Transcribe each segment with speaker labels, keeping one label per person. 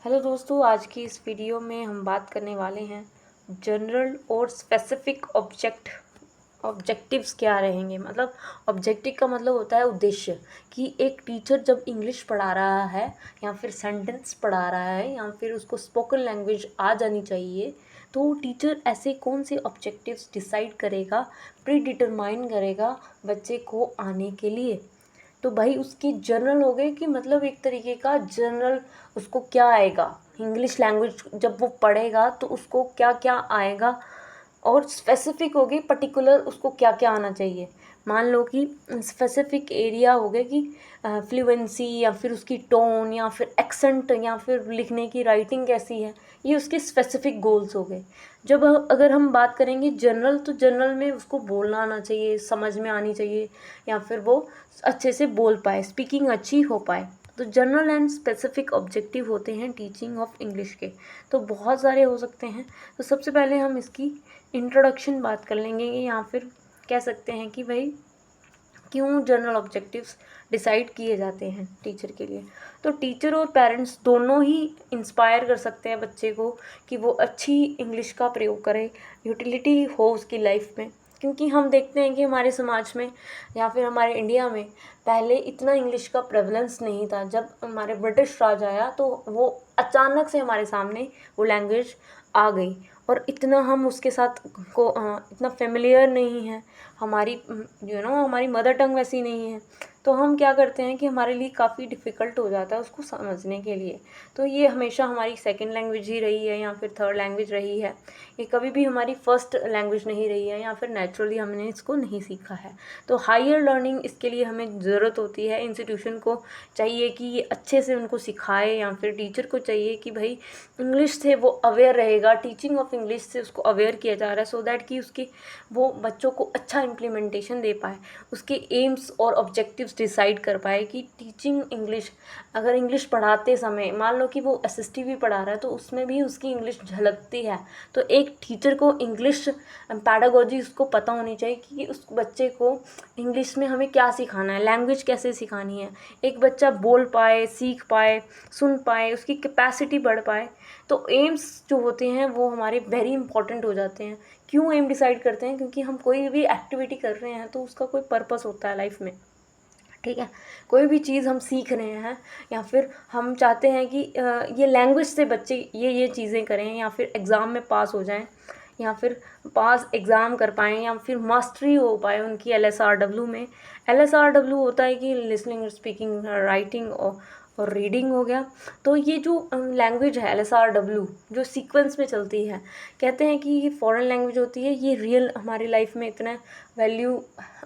Speaker 1: Hello दोस्तों, आज की इस वीडियो में हम बात करने वाले हैं जनरल और स्पेसिफिक ऑब्जेक्टिव्स क्या रहेंगे। मतलब ऑब्जेक्टिव का मतलब होता है उद्देश्य, कि एक टीचर जब इंग्लिश पढ़ा रहा है या फिर सेंटेंस पढ़ा रहा है या फिर उसको स्पोकन लैंग्वेज आ जानी चाहिए, तो टीचर ऐसे कौन से ऑब्जेक्टिव्स डिसाइड करेगा, प्री डिटरमाइन करेगा बच्चे को आने के लिए। तो भाई उसके जनरल हो गए कि मतलब एक तरीके का जनरल उसको क्या आएगा, इंग्लिश लैंग्वेज जब वो पढ़ेगा तो उसको क्या क्या आएगा। और स्पेसिफिक हो गई, पर्टिकुलर उसको क्या क्या आना चाहिए। मान लो कि स्पेसिफिक एरिया हो गया कि फ्लुएंसी या फिर उसकी टोन या फिर एक्सेंट या फिर लिखने की राइटिंग कैसी है, ये उसके स्पेसिफिक गोल्स हो गए। जब अगर हम बात करेंगे जनरल, तो जनरल में उसको बोलना आना चाहिए, समझ में आनी चाहिए, या फिर वो अच्छे से बोल पाए, स्पीकिंग अच्छी हो पाए। तो जनरल एंड स्पेसिफिक ऑब्जेक्टिव होते हैं टीचिंग ऑफ इंग्लिश के। तो बहुत सारे हो सकते हैं। तो सबसे पहले हम इसकी इंट्रोडक्शन बात कर लेंगे, या फिर कह सकते हैं कि भाई क्यों जनरल ऑब्जेक्टिव्स डिसाइड किए जाते हैं टीचर के लिए। तो टीचर और पेरेंट्स दोनों ही इंस्पायर कर सकते हैं बच्चे को कि वो अच्छी इंग्लिश का प्रयोग करे, यूटिलिटी हो उसकी लाइफ में। क्योंकि हम देखते हैं कि हमारे समाज में या फिर हमारे इंडिया में पहले इतना इंग्लिश का प्रेवलेंस नहीं था। जब हमारे ब्रिटिश राज आया तो वो अचानक से हमारे सामने वो लैंग्वेज आ गई, और इतना हम उसके साथ को इतना फेमिलियर नहीं है। हमारी हमारी मदर टंग वैसी नहीं है, तो हम क्या करते हैं कि हमारे लिए काफ़ी डिफ़िकल्ट हो जाता है उसको समझने के लिए। तो ये हमेशा हमारी सेकंड लैंग्वेज ही रही है या फिर थर्ड लैंग्वेज रही है, ये कभी भी हमारी फर्स्ट लैंग्वेज नहीं रही है, या फिर नेचुरली हमने इसको नहीं सीखा है। तो हायर लर्निंग इसके लिए हमें ज़रूरत होती है। इंस्टीट्यूशन को चाहिए कि ये अच्छे से उनको सिखाए, या फिर टीचर को चाहिए कि भाई इंग्लिश से वो अवेयर रहेगा, टीचिंग ऑफ इंग्लिश से उसको अवेयर किया जा रहा है, सो दैट कि उसके वो बच्चों को अच्छा इम्प्लीमेंटेशन दे पाए, उसके एम्स और ऑब्जेक्टिव्स डिसाइड कर पाए कि टीचिंग इंग्लिश, अगर इंग्लिश पढ़ाते समय मान लो कि वो एसएसटी भी पढ़ा रहा है तो उसमें भी उसकी इंग्लिश झलकती है। तो एक टीचर को इंग्लिश पैडागोजी उसको पता होनी चाहिए कि उस बच्चे को इंग्लिश में हमें क्या सिखाना है, लैंग्वेज कैसे सिखानी है, एक बच्चा बोल पाए, सीख पाए, सुन पाए, उसकी कैपेसिटी बढ़ पाए। तो एम्स जो होते हैं वो हमारे वेरी इंपॉर्टेंट हो जाते हैं। क्यों एम डिसाइड करते हैं? क्योंकि हम कोई भी एक्टिविटी कर रहे हैं तो उसका कोई पर्पस होता है लाइफ में, ठीक है। कोई भी चीज़ हम सीख रहे हैं, या फिर हम चाहते हैं कि ये लैंग्वेज से बच्चे ये चीज़ें करें, या फिर एग्ज़ाम में पास हो जाएं, या फिर पास एग्ज़ाम कर पाएँ, या फिर मास्टरी हो पाए उनकी LSRW में। LSRW होता है कि लिसनिंग, स्पीकिंग, राइटिंग और रीडिंग हो गया। तो ये जो लैंग्वेज है LSRW जो सीक्वेंस में चलती है, कहते हैं कि ये फॉरेन लैंग्वेज होती है, ये रियल हमारी लाइफ में इतना वैल्यू,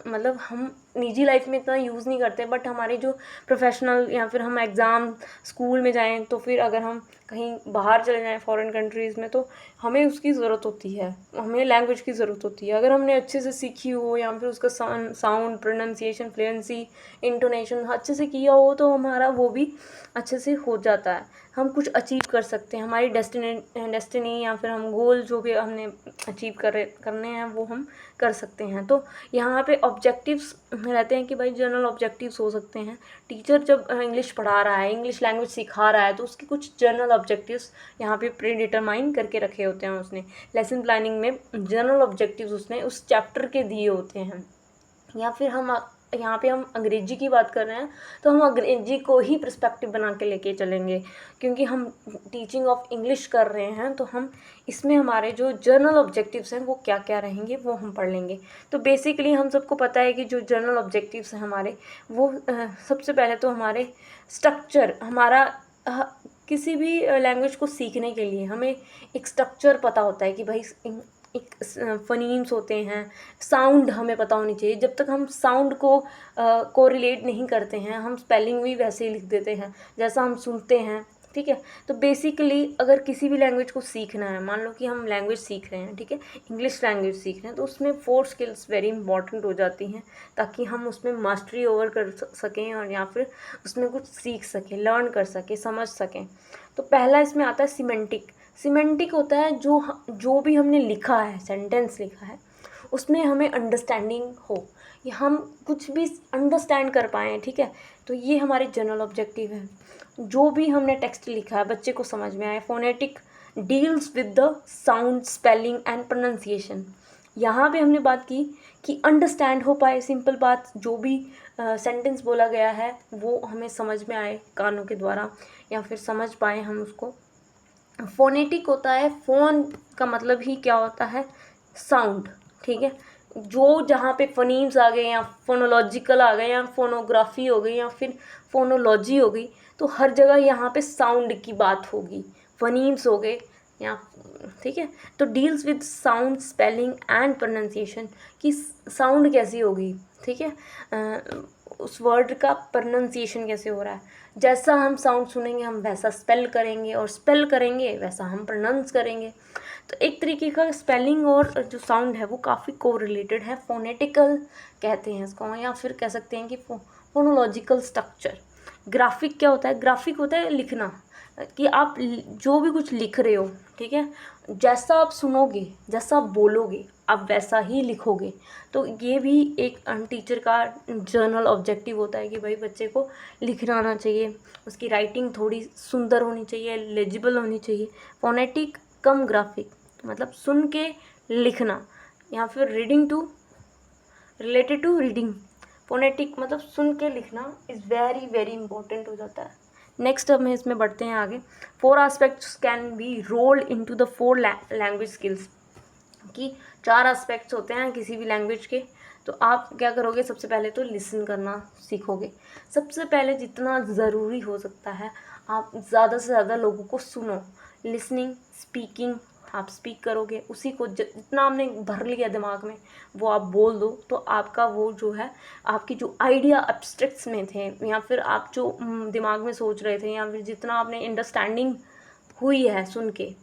Speaker 1: मतलब हम निजी लाइफ में इतना यूज़ नहीं करते, बट हमारे जो प्रोफेशनल या फिर हम एग्ज़ाम स्कूल में जाएं, तो फिर अगर हम कहीं बाहर चले जाएं फॉरेन कंट्रीज़ में, तो हमें उसकी ज़रूरत होती है, हमें लैंग्वेज की ज़रूरत होती है। अगर हमने अच्छे से सीखी हो, या फिर उसका साउंड, प्रोनाउंसिएशन, फ्लुएंसी, इंटोनेशन अच्छे से किया हो, तो हमारा वो भी अच्छे से हो जाता है। हम कुछ अचीव कर सकते हैं, हमारी डेस्टिनी या फिर हम गोल जो भी हमने अचीव करने हैं वो हम कर सकते हैं। तो यहाँ पे ऑब्जेक्टिव्स रहते हैं कि भाई जनरल ऑब्जेक्टिव्स हो सकते हैं। टीचर जब इंग्लिश पढ़ा रहा है, इंग्लिश लैंग्वेज सिखा रहा है, तो उसके कुछ जनरल ऑब्जेक्टिव्स यहाँ पे प्री डिटरमाइन करके रखे होते हैं उसने। लेसन प्लानिंग में जनरल ऑब्जेक्टिव्स उसने उस चैप्टर के दिए होते हैं। या फिर हम यहाँ पे हम अंग्रेजी की बात कर रहे हैं, तो हम अंग्रेजी को ही पर्सपेक्टिव बना के लेके चलेंगे, क्योंकि हम टीचिंग ऑफ इंग्लिश कर रहे हैं। तो हम इसमें हमारे जो जर्नल ऑब्जेक्टिव्स हैं वो क्या क्या रहेंगे वो हम पढ़ लेंगे। तो बेसिकली हम सबको पता है कि जो जर्नल ऑब्जेक्टिव्स हैं हमारे, वो सबसे पहले तो हमारे स्ट्रक्चर, हमारा किसी भी लैंग्वेज को सीखने के लिए हमें एक स्ट्रक्चर पता होता है कि भाई एक फ़नीम्स होते हैं, साउंड हमें पता होनी चाहिए। जब तक हम साउंड को रिलेट नहीं करते हैं, हम स्पेलिंग भी वैसे ही लिख देते हैं जैसा हम सुनते हैं, ठीक है। तो बेसिकली अगर किसी भी लैंग्वेज को सीखना है, मान लो कि हम लैंग्वेज सीख रहे हैं, ठीक है, इंग्लिश लैंग्वेज सीख रहे हैं, तो उसमें 4 स्किल्स वेरी इंपॉर्टेंट हो जाती हैं, ताकि हम उसमें मास्टरी ओवर कर सकें, और या फिर उसमें कुछ सीख सकें, लर्न कर सकें, समझ सकें। तो पहला इसमें आता है सिमेंटिक। सिमेंटिक होता है जो भी हमने लिखा है, सेंटेंस लिखा है, उसमें हमें अंडरस्टैंडिंग हो, या हम कुछ भी अंडरस्टैंड कर पाएँ, ठीक है। तो ये हमारे जनरल ऑब्जेक्टिव है। जो भी हमने टेक्स्ट लिखा है बच्चे को समझ में आए। Phonetic deals with the sound, spelling and pronunciation. यहाँ पे हमने बात की कि अंडरस्टैंड हो पाए, सिंपल बात, जो भी सेंटेंस बोला गया है वो हमें समझ में आए कानों के द्वारा, या फिर समझ पाए हम उसको। फोनेटिक होता है, फ़ोन का मतलब ही क्या होता है, साउंड, ठीक है। जो जहाँ पे फोनीम्स आ गए या फोनोलॉजिकल आ गए या फोनोग्राफी हो गई या फिर फोनोलॉजी हो गई, तो हर जगह यहाँ पे साउंड की बात होगी। फोनीम्स हो गए या, ठीक है। तो deals with sound, spelling and pronunciation, कि साउंड कैसी होगी, ठीक है, उस वर्ड का प्रोनाउंसिएशन कैसे हो रहा है। जैसा हम साउंड सुनेंगे हम वैसा स्पेल करेंगे, और स्पेल करेंगे वैसा हम प्रोनाउंस करेंगे। तो एक तरीके का स्पेलिंग और जो साउंड है वो काफ़ी कोरिलेटेड है। फोनेटिकल कहते हैं इसको, या फिर कह सकते हैं कि फोनोलॉजिकल स्ट्रक्चर। ग्राफिक क्या होता है, ग्राफिक होता है लिखना, कि आप जो भी कुछ लिख रहे हो, ठीक है, जैसा आप सुनोगे, जैसा आप बोलोगे, आप वैसा ही लिखोगे। तो ये भी एक टीचर का जर्नल ऑब्जेक्टिव होता है कि भाई बच्चे को लिखना आना चाहिए, उसकी राइटिंग थोड़ी सुंदर होनी चाहिए, लेजिबल होनी चाहिए। फोनेटिक कम ग्राफिक, मतलब सुन के लिखना, या फिर reading to, related to reading. Phonetic मतलब सुन के लिखना इज़ वेरी वेरी इंपॉर्टेंट हो जाता है। नेक्स्ट हम इसमें बढ़ते हैं आगे। 4 aspects can be rolled into the 4 language skills, कि 4 एस्पेक्ट्स होते हैं किसी भी लैंग्वेज के। तो आप क्या करोगे, सबसे पहले तो लिसन करना सीखोगे। सबसे पहले जितना ज़रूरी हो सकता है आप ज़्यादा से ज़्यादा लोगों को सुनो। लिसनिंग, स्पीकिंग, आप स्पीक करोगे, उसी को जितना आपने भर लिया दिमाग में वो आप बोल दो, तो आपका वो जो है, आपकी जो आइडिया एब्स्ट्रैक्ट्स में थे, या फिर आप जो दिमाग में सोच रहे थे, या फिर जितना आपने अंडरस्टैंडिंग हुई है सुन के,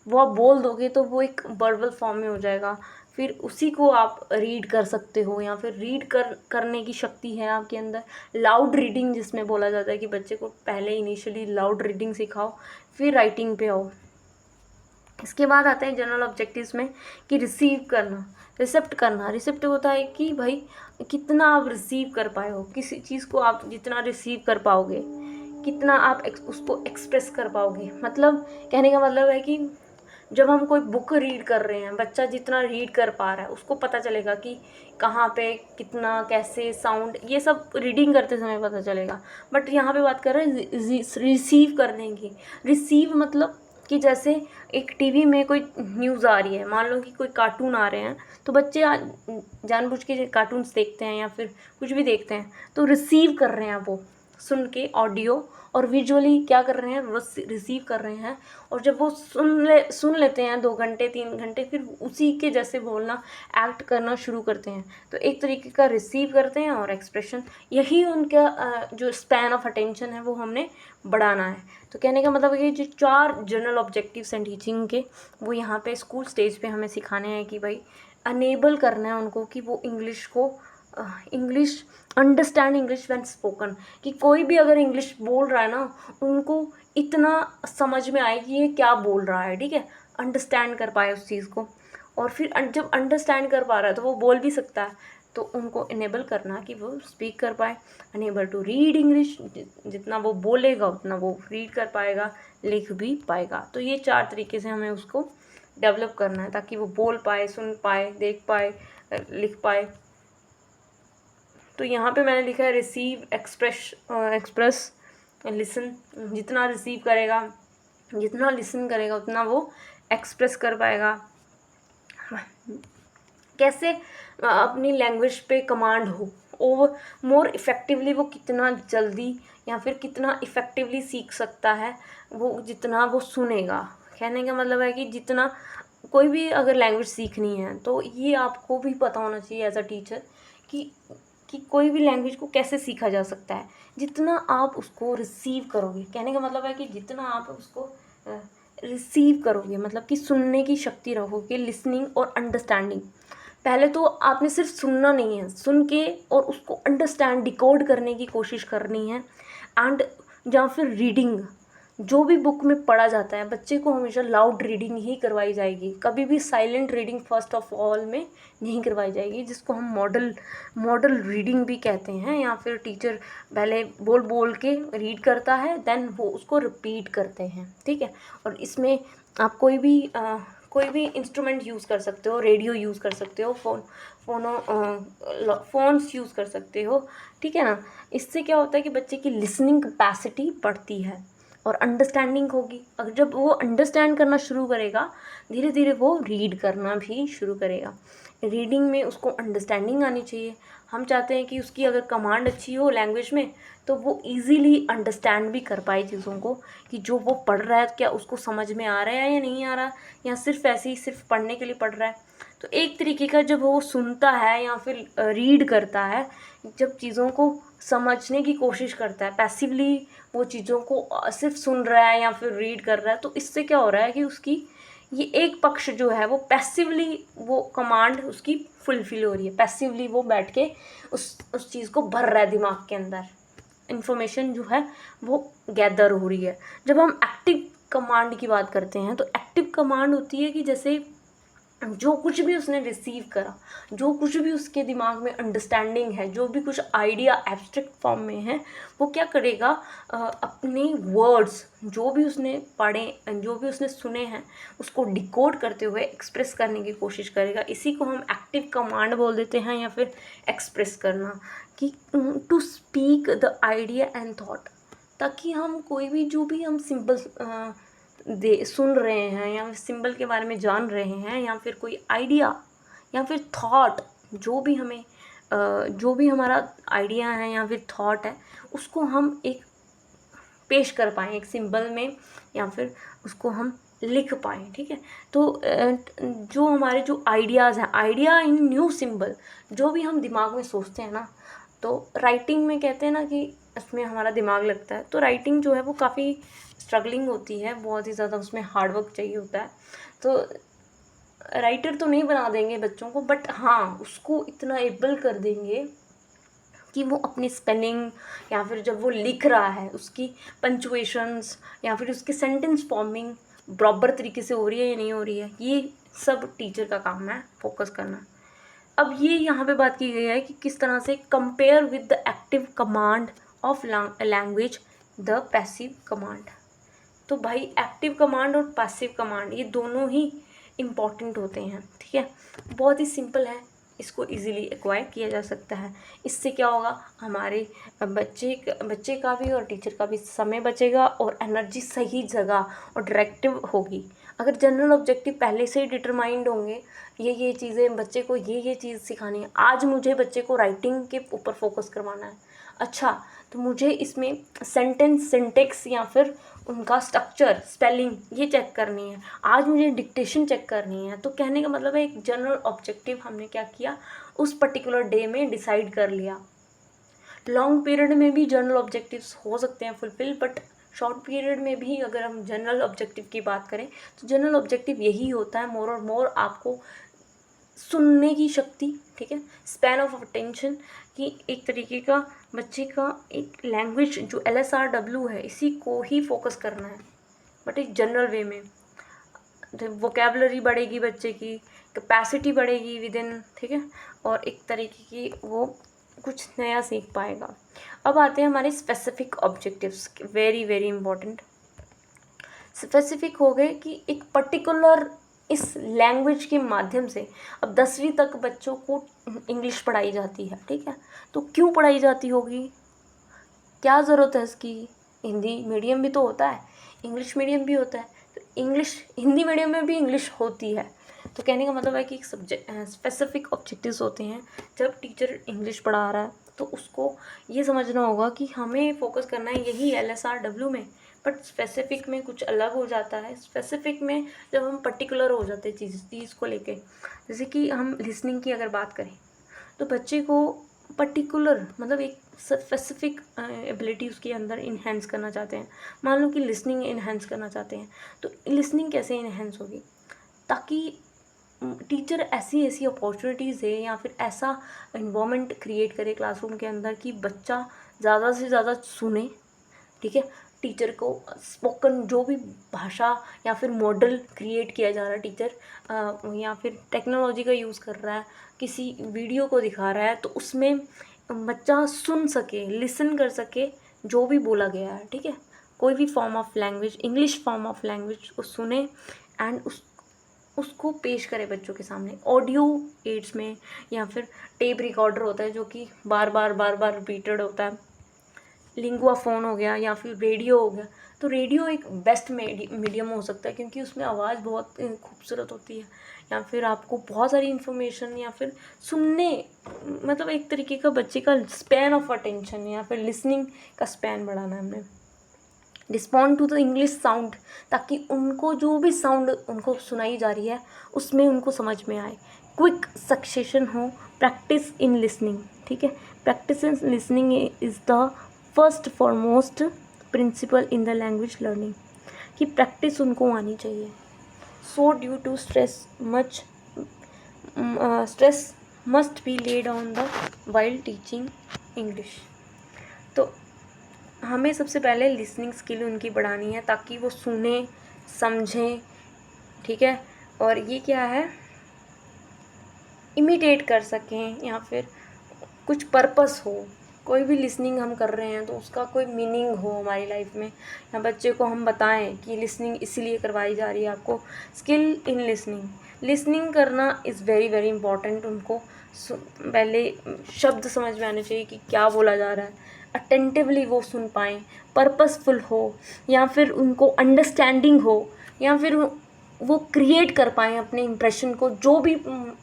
Speaker 1: वो आप बोल दोगे तो वो एक वर्बल फॉर्म में हो जाएगा। फिर उसी को आप रीड कर सकते हो, या फिर रीड करने की शक्ति है आपके अंदर। लाउड रीडिंग जिसमें बोला जाता है कि बच्चे को पहले इनिशियली लाउड रीडिंग सिखाओ, फिर राइटिंग पे आओ। इसके बाद आते हैं जनरल ऑब्जेक्टिव्स में, कि रिसीव करना, रिसेप्ट करना। रिसेप्ट होता है कि भाई कितना आप रिसीव कर पाए हो, किसी चीज़ को आप जितना रिसीव कर पाओगे, कितना आप उसको एक्सप्रेस कर पाओगे। मतलब कहने का मतलब है कि जब हम कोई बुक रीड कर रहे हैं, बच्चा जितना रीड कर पा रहा है उसको पता चलेगा कि कहाँ पे कितना, कैसे, साउंड, ये सब रीडिंग करते समय पता चलेगा। बट यहाँ पे बात कर रहे हैं रिसीव करने की। रिसीव मतलब कि जैसे एक टीवी में कोई न्यूज़ आ रही है, मान लो कि कोई कार्टून आ रहे हैं, तो बच्चे जानबूझ के कार्टून्स देखते हैं या फिर कुछ भी देखते हैं, तो रिसीव कर रहे हैं वो सुन के ऑडियो, और विजुअली क्या कर रहे हैं, रिसीव कर रहे हैं। और जब वो सुन लेते हैं 2 घंटे 3 घंटे, फिर उसी के जैसे बोलना, एक्ट करना शुरू करते हैं। तो एक तरीके का रिसीव करते हैं और एक्सप्रेशन, यही उनका जो स्पैन ऑफ अटेंशन है वो हमने बढ़ाना है। तो कहने का मतलब है कि जो 4 जनरल ऑब्जेक्टिव्स हैं टीचिंग के, वो यहाँ पे स्कूल स्टेज पे हमें सिखाने हैं कि भाई अनेबल करना है उनको कि वो इंग्लिश को English understand English when spoken, कि कोई भी अगर इंग्लिश बोल रहा है ना, उनको इतना समझ में आए कि ये क्या बोल रहा है, ठीक है, अंडरस्टैंड कर पाए उस चीज़ को। और फिर जब अंडरस्टैंड कर पा रहा है तो वो बोल भी सकता है, तो उनको इनेबल करना कि वो स्पीक कर पाए। अनेबल टू रीड इंग्लिश, जितना वो बोलेगा उतना वो रीड कर पाएगा, लिख भी पाएगा। तो ये 4 तरीके से हमें उसको डेवलप करना है ताकि वो बोल पाए, सुन पाए, देख पाए, लिख पाए। तो यहाँ पे मैंने लिखा है रिसीव, एक्सप्रेस, लिसन। जितना रिसीव करेगा, जितना लिसन करेगा, उतना वो एक्सप्रेस कर पाएगा। कैसे अपनी लैंग्वेज पे कमांड हो, और मोर इफ़ेक्टिवली वो कितना जल्दी या फिर कितना इफ़ेक्टिवली सीख सकता है, वो जितना वो सुनेगा। कहने का मतलब है कि जितना कोई भी अगर लैंग्वेज सीखनी है तो ये आपको भी पता होना चाहिए एज अ टीचर कि कोई भी लैंग्वेज को कैसे सीखा जा सकता है, जितना आप उसको रिसीव करोगे। कहने का मतलब है कि जितना आप उसको रिसीव करोगे, मतलब कि सुनने की शक्ति रखोगे, लिसनिंग और अंडरस्टैंडिंग। पहले तो आपने सिर्फ सुनना नहीं है, सुन के और उसको अंडरस्टैंड, डिकोड करने की कोशिश करनी है। एंड या फिर रीडिंग, जो भी बुक में पढ़ा जाता है बच्चे को हमेशा लाउड रीडिंग ही करवाई जाएगी, कभी भी silent reading first of all में नहीं करवाई जाएगी, जिसको हम मॉडल रीडिंग भी कहते हैं, या फिर टीचर पहले बोल बोल के रीड करता है देन वो उसको रिपीट करते हैं, ठीक है। और इसमें आप कोई भी इंस्ट्रूमेंट यूज़ कर सकते हो, रेडियो यूज़ कर सकते हो, फ़ोन्स यूज़ कर सकते हो, ठीक है ना। इससे क्या होता है कि बच्चे की लिसनिंग कैपेसिटी बढ़ती है और अंडरस्टैंडिंग होगी। अगर जब वो अंडरस्टैंड करना शुरू करेगा, धीरे धीरे वो रीड करना भी शुरू करेगा। रीडिंग में उसको अंडरस्टैंडिंग आनी चाहिए। हम चाहते हैं कि उसकी अगर कमांड अच्छी हो लैंग्वेज में, तो वो इजीली अंडरस्टैंड भी कर पाए चीज़ों को, कि जो वो पढ़ रहा है क्या उसको समझ में आ रहा है या नहीं आ रहा, या सिर्फ ऐसे ही सिर्फ पढ़ने के लिए पढ़ रहा है। तो एक तरीके का जब वो सुनता है या फिर रीड करता है, जब चीज़ों को समझने की कोशिश करता है पैसिवली, वो चीज़ों को सिर्फ सुन रहा है या फिर रीड कर रहा है, तो इससे क्या हो रहा है कि उसकी ये एक पक्ष जो है वो पैसिवली वो कमांड उसकी फुलफिल हो रही है, पैसिवली वो बैठ के उस चीज़ को भर रहा है, दिमाग के अंदर इन्फॉर्मेशन जो है वो गैदर हो रही है। जब हम एक्टिव कमांड की बात करते हैं, तो एक्टिव कमांड होती है कि जैसे जो कुछ भी उसने रिसीव करा, जो कुछ भी उसके दिमाग में अंडरस्टैंडिंग है, जो भी कुछ आइडिया एब्स्ट्रैक्ट फॉर्म में है, वो क्या करेगा, अपने वर्ड्स जो भी उसने पढ़े, जो भी उसने सुने हैं, उसको डिकोड करते हुए एक्सप्रेस करने की कोशिश करेगा। इसी को हम एक्टिव कमांड बोल देते हैं, या फिर एक्सप्रेस करना, कि to speak the idea and thought, ताकि हम कोई भी जो भी हम सिंपल सुन रहे हैं या सिंबल के बारे में जान रहे हैं, या फिर कोई आइडिया या फिर थॉट, जो भी हमारा आइडिया है या फिर थॉट है, उसको हम एक पेश कर पाएँ एक सिंबल में, या फिर उसको हम लिख पाएँ, ठीक है। तो जो हमारे जो आइडियाज़ हैं, आइडिया इन न्यू सिंबल, जो भी हम दिमाग में सोचते हैं ना, तो राइटिंग में कहते हैं ना कि इसमें हमारा दिमाग लगता है, तो राइटिंग जो है वो काफ़ी स्ट्रगलिंग होती है, बहुत ही ज़्यादा उसमें हार्ड वर्क चाहिए होता है। तो राइटर तो नहीं बना देंगे बच्चों को, बट हाँ उसको इतना एबल कर देंगे कि वो अपनी स्पेलिंग, या फिर जब वो लिख रहा है उसकी पंचुएशंस, या फिर उसकी सेंटेंस फॉर्मिंग बराबर तरीके से हो रही है या नहीं हो रही है, ये सब टीचर का काम है फोकस करना। अब ये यहाँ पे बात की गई है कि किस तरह से compare with the active command of language the passive command. तो भाई एक्टिव कमांड और पैसिव कमांड ये दोनों ही इम्पॉर्टेंट होते हैं, ठीक है। बहुत ही सिंपल है, इसको इजीली एक्वायर किया जा सकता है। इससे क्या होगा, हमारे बच्चे का भी और टीचर का भी समय बचेगा, और एनर्जी सही जगह और डायरेक्टिव होगी। अगर जनरल ऑब्जेक्टिव पहले से ही डिटरमाइंड होंगे, ये चीज़ें बच्चे को ये चीज़ सिखानी है, आज मुझे बच्चे को राइटिंग के ऊपर फोकस करवाना है, अच्छा तो मुझे इसमें सेंटेंस सिंटेक्स या फिर उनका स्ट्रक्चर स्पेलिंग ये चेक करनी है, आज मुझे डिक्टेशन चेक करनी है। तो कहने का मतलब है एक जनरल ऑब्जेक्टिव हमने क्या किया, उस पर्टिकुलर डे में डिसाइड कर लिया। लॉन्ग पीरियड में भी जनरल ऑब्जेक्टिव्स हो सकते हैं फुलफिल, बट शॉर्ट पीरियड में भी अगर हम जनरल ऑब्जेक्टिव की बात करें, तो जनरल ऑब्जेक्टिव यही होता है मोर और मोर आपको सुनने की शक्ति, ठीक है, स्पैन ऑफ अटेंशन, कि एक तरीके का बच्चे का एक लैंग्वेज जो LSRW है इसी को ही फोकस करना है, बट एक जनरल वे में। वोकेबलरी बढ़ेगी, बच्चे की कैपेसिटी बढ़ेगी विद इन, ठीक है, और एक तरीके की वो कुछ नया सीख पाएगा। अब आते हैं हमारे specific objectives, very very important. Specific हो गए कि एक पर्टिकुलर इस लैंग्वेज के माध्यम से, अब 10वीं तक बच्चों को इंग्लिश पढ़ाई जाती है, ठीक है, तो क्यों पढ़ाई जाती होगी, क्या ज़रूरत है इसकी, हिंदी मीडियम भी तो होता है, इंग्लिश मीडियम भी होता है, तो हिंदी मीडियम में भी इंग्लिश होती है। तो कहने का मतलब है कि एक सब्जेक्ट स्पेसिफिक ऑब्जेक्टिव्स होते हैं। जब टीचर इंग्लिश पढ़ा रहा है तो उसको ये समझना होगा कि हमें फोकस करना है यही LSRW में, बट स्पेसिफिक में कुछ अलग हो जाता है। स्पेसिफिक में जब हम पर्टिकुलर हो जाते हैं चीज़ को लेके, जैसे कि हम लिसनिंग की अगर बात करें, तो बच्चे को पर्टिकुलर मतलब एक स्पेसिफिक एबिलिटी उसके अंदर इन्हेंस करना चाहते हैं। मान लो कि लिसनिंग इन्हेंस करना चाहते हैं, तो लिसनिंग कैसे इन्हेंस होगी, ताकि टीचर ऐसी अपॉर्चुनिटीज़ दे या फिर ऐसा इन्वायरमेंट क्रिएट करे क्लासरूम के अंदर कि बच्चा ज़्यादा से ज़्यादा सुने, ठीक है। टीचर को स्पोकन जो भी भाषा या फिर मॉडल क्रिएट किया जा रहा है, टीचर या फिर टेक्नोलॉजी का यूज़ कर रहा है, किसी वीडियो को दिखा रहा है, तो उसमें बच्चा सुन सके, लिसन कर सके जो भी बोला गया है, ठीक है। कोई भी form of language, English form of language को सुने एंड उसको पेश करे बच्चों के सामने। ऑडियो एड्स में या फिर टेप रिकॉर्डर होता है जो कि बार बार रिपीटेड होता है, लिंगुआ फ़ोन हो गया या फिर रेडियो हो गया। तो रेडियो एक बेस्ट मीडियम हो सकता है क्योंकि उसमें आवाज़ बहुत खूबसूरत होती है, या फिर आपको बहुत सारी इन्फॉर्मेशन या फिर सुनने, मतलब एक तरीके का बच्चे का स्पैन ऑफ अटेंशन या फिर लिसनिंग का स्पैन बढ़ाना है हमने। Respond to the English sound, ताकि उनको जो भी साउंड उनको सुनाई जा रही है उसमें उनको समझ में आए। क्विक सक्सेशन हो, प्रैक्टिस इन लिसनिंग, ठीक है। Practice in listening is the first foremost principle in the language learning, कि प्रैक्टिस उनको आनी चाहिए। So due to stress must be laid on the while teaching English. तो हमें सबसे पहले लिसनिंग स्किल उनकी बढ़ानी है ताकि वो सुने, समझें, ठीक है। और ये क्या है, इमिटेट कर सकें या फिर कुछ पर्पस हो। कोई भी लिसनिंग हम कर रहे हैं तो उसका कोई मीनिंग हो हमारी लाइफ में, या बच्चे को हम बताएं कि लिसनिंग इसीलिए करवाई जा रही है आपको। स्किल इन लिसनिंग करना इज़ वेरी वेरी इंपॉर्टेंट। उनको पहले शब्द समझ में आने चाहिए कि क्या बोला जा रहा है, अटेंटिवली वो सुन पाएँ, पर्पसफुल हो, या फिर उनको अंडरस्टैंडिंग हो, या फिर वो क्रिएट कर पाएँ अपने इम्प्रेशन को। जो भी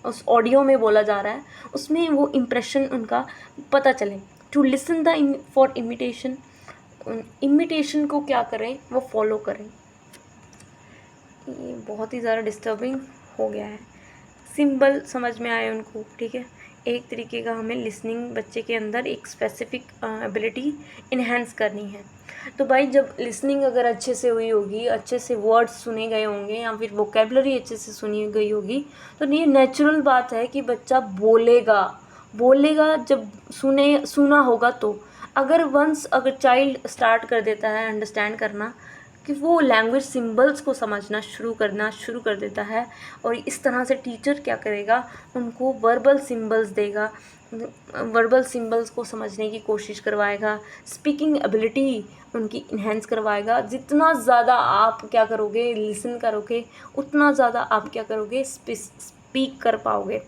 Speaker 1: उस ऑडियो में बोला जा रहा है उसमें वो इम्प्रेशन उनका पता चले। To listen the for imitation को क्या करें, वो फॉलो करें। ये बहुत ही ज़्यादा डिस्टर्बिंग हो गया है। सिंबल समझ में आए उनको, ठीक है। एक तरीके का हमें लिसनिंग बच्चे के अंदर एक स्पेसिफिक एबिलिटी इन्हेंस करनी है। तो भाई जब लिसनिंग अगर अच्छे से हुई होगी, अच्छे से वर्ड्स सुने गए होंगे या फिर वोकेबलरी अच्छे से सुनी गई होगी, तो ये नेचुरल बात है कि बच्चा बोलेगा जब सुना होगा। तो अगर चाइल्ड स्टार्ट कर देता है अंडरस्टैंड करना, कि वो लैंग्वेज सिंबल्स को समझना शुरू कर देता है, और इस तरह से टीचर क्या करेगा, उनको वर्बल सिंबल्स देगा, वर्बल सिंबल्स को समझने की कोशिश करवाएगा, स्पीकिंग एबिलिटी उनकी इन्हेंस करवाएगा। जितना ज़्यादा आप क्या करोगे, लिसन करोगे, उतना ज़्यादा आप क्या करोगे, स्पीक कर पाओगे।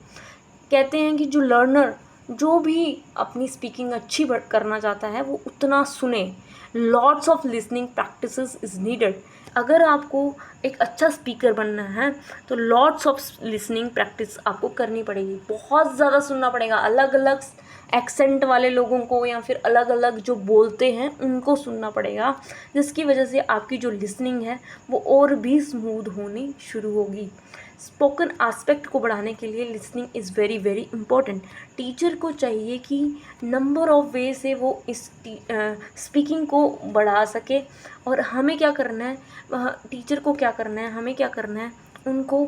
Speaker 1: कहते हैं कि जो लर्नर जो भी अपनी स्पीकिंग अच्छी करना चाहता है वो उतना सुने। Lots of listening practices is needed. अगर आपको एक अच्छा स्पीकर बनना है तो लॉट्स ऑफ लिसनिंग प्रैक्टिस आपको करनी पड़ेगी, बहुत ज़्यादा सुनना पड़ेगा। अलग अलग एक्सेंट वाले लोगों को या फिर अलग अलग जो बोलते हैं उनको सुनना पड़ेगा, जिसकी वजह से आपकी जो लिसनिंग है वो और भी स्मूथ होनी शुरू होगी। स्पोकन एस्पेक्ट को बढ़ाने के लिए listening is very very important. Teacher को चाहिए कि नंबर ऑफ़ वे से वो इस स्पीकिंग को बढ़ा सके। और हमें क्या करना है, टीचर को क्या करना है, हमें क्या करना है, उनको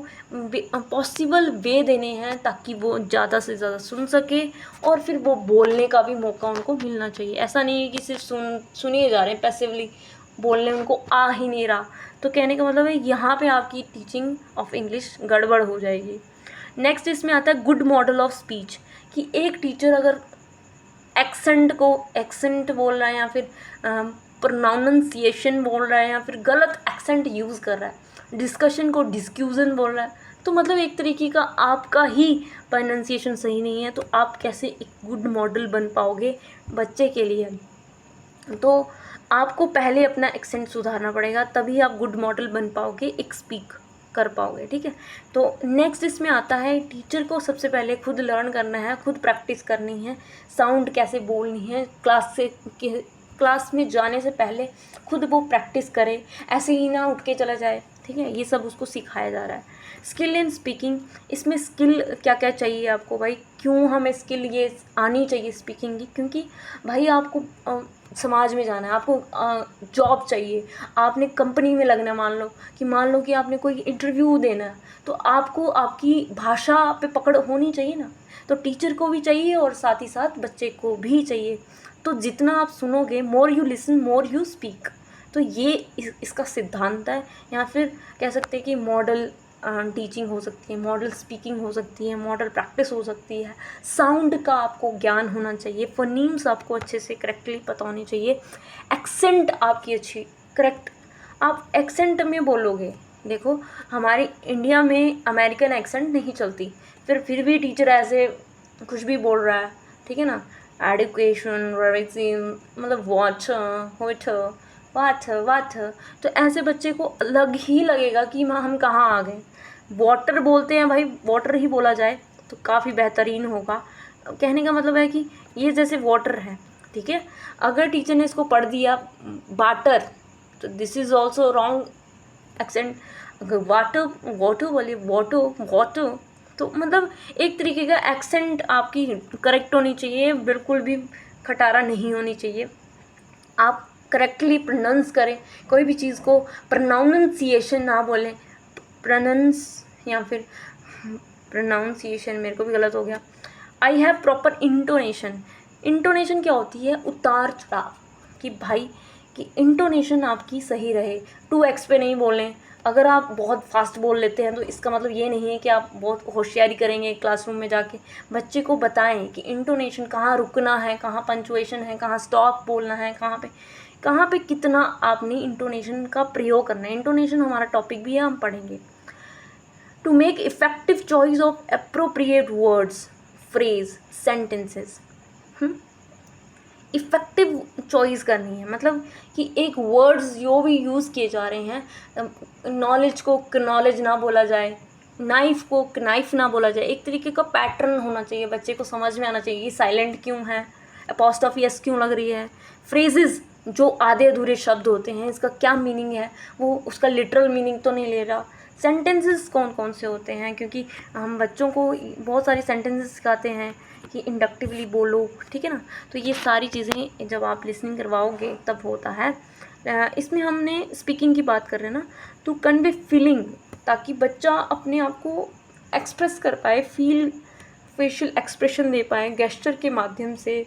Speaker 1: पॉसिबल वे देने हैं ताकि वो ज़्यादा से ज़्यादा सुन सके और फिर वो बोलने का भी मौका उनको मिलना चाहिए। ऐसा नहीं है कि सिर्फ सुनिए जा रहे हैं, पैसिवली बोलने उनको आ ही नहीं रहा, तो कहने का मतलब है यहाँ पे आपकी टीचिंग ऑफ इंग्लिश गड़बड़ हो जाएगी। नेक्स्ट इसमें आता है गुड मॉडल ऑफ स्पीच, कि एक टीचर अगर एक्सेंट बोल रहा है या फिर प्रोनाउंसिएशन बोल रहा है या फिर गलत एक्सेंट यूज़ कर रहा है, डिस्कशन को डिस्क्यूजन बोल रहा है, तो मतलब एक तरीके का आपका ही प्रोनाउंसिएशन सही नहीं है, तो आप कैसे एक गुड मॉडल बन पाओगे बच्चे के लिए। तो आपको पहले अपना एक्सेंट सुधारना पड़ेगा, तभी आप गुड मॉडल बन पाओगे, एक स्पीक कर पाओगे, ठीक है। तो नेक्स्ट इसमें आता है टीचर को सबसे पहले खुद लर्न करना है, खुद प्रैक्टिस करनी है, साउंड कैसे बोलनी है। क्लास में जाने से पहले खुद वो प्रैक्टिस करे, ऐसे ही ना उठ के चला जाए, ठीक है। ये सब उसको सिखाया जा रहा है। स्किल इन स्पीकिंग, इसमें स्किल क्या क्या चाहिए आपको भाई, क्यों हमें स्किल ये आनी चाहिए स्पीकिंग की, क्योंकि भाई आपको समाज में जाना है, आपको जॉब चाहिए, आपने कंपनी में लगना है। मान लो कि आपने कोई इंटरव्यू देना है, तो आपको आपकी भाषा पे पकड़ होनी चाहिए ना, तो टीचर को भी चाहिए और साथ ही साथ बच्चे को भी चाहिए। तो जितना आप सुनोगे, more you listen more you speak, तो ये इसका सिद्धांत है, या फिर कह सकते हैं कि मॉडल टीचिंग हो सकती है, मॉडल स्पीकिंग हो सकती है, मॉडल प्रैक्टिस हो सकती है, साउंड का आपको ज्ञान होना चाहिए, फोनीम्स आपको अच्छे से करेक्टली पता होनी चाहिए, एक्सेंट आपकी अच्छी करेक्ट, आप एक्सेंट में बोलोगे। देखो हमारे इंडिया में अमेरिकन एक्सेंट नहीं चलती, फिर भी टीचर ऐसे कुछ भी बोल रहा है, ठीक है ना, एडुकेशन वैक्सीन मतलब वॉच वाट, तो ऐसे बच्चे को अलग ही लगेगा कि हम कहाँ आ गए। वाटर बोलते हैं भाई, वाटर ही बोला जाए तो काफ़ी बेहतरीन होगा। कहने का मतलब है कि ये जैसे वाटर है, ठीक है, अगर टीचर ने इसको पढ़ दिया वाटर, तो this is also wrong accent. अगर वाटर वाटर बोलिए वाटर, तो मतलब एक तरीके का एक्सेंट आपकी करेक्ट होनी चाहिए, बिल्कुल भी खटारा नहीं होनी चाहिए। आप करेक्टली प्रोनाउंस करें, कोई भी चीज़ को प्रोनाउंसिएशन ना बोलें, प्रोनाउंस या फिर प्रोनाउंसिएशन, मेरे को भी गलत हो गया। I have proper intonation. Intonation क्या होती है? उतार चढ़ाव, कि भाई कि इंटोनेशन आपकी सही रहे, 2x पे नहीं बोलें। अगर आप बहुत फास्ट बोल लेते हैं तो इसका मतलब ये नहीं है कि आप बहुत होशियारी करेंगे क्लासरूम में जाके। बच्चे को बताएं कि इंटोनेशन कहाँ रुकना है, कहाँ पंचुएशन है, कहाँ स्टॉप बोलना है, कहाँ पे कितना आपने इंटोनेशन का प्रयोग करना है। इंटोनेशन हमारा टॉपिक भी है, हम पढ़ेंगे। To make effective choice of appropriate words, phrase, sentences. Effective choice करनी है, मतलब कि एक वर्ड्स जो भी यूज़ किए जा रहे हैं, नॉलेज को नॉलेज ना बोला जाए, नाइफ़ को नाइफ ना बोला जाए। एक तरीके का पैटर्न होना चाहिए, बच्चे को समझ में आना चाहिए कि साइलेंट क्यों है, अपॉस्ट्रोफी एस क्यों लग रही है, फ्रेजेस जो आधे अधूरे शब्द होते हैं इसका क्या मीनिंग है, वो उसका लिटरल मीनिंग तो नहीं ले रहा। सेंटेंसेस कौन कौन से होते हैं, क्योंकि हम बच्चों को बहुत सारी सेंटेंसेस सिखाते हैं कि इंडक्टिवली बोलो, ठीक है ना। तो ये सारी चीज़ें जब आप लिसनिंग करवाओगे तब होता है। इसमें हमने स्पीकिंग की बात कर रहे हैं ना, तो कन्वे फीलिंग, ताकि बच्चा अपने आप को एक्सप्रेस कर पाए, फेशियल एक्सप्रेशन दे पाए गेस्चर के माध्यम से,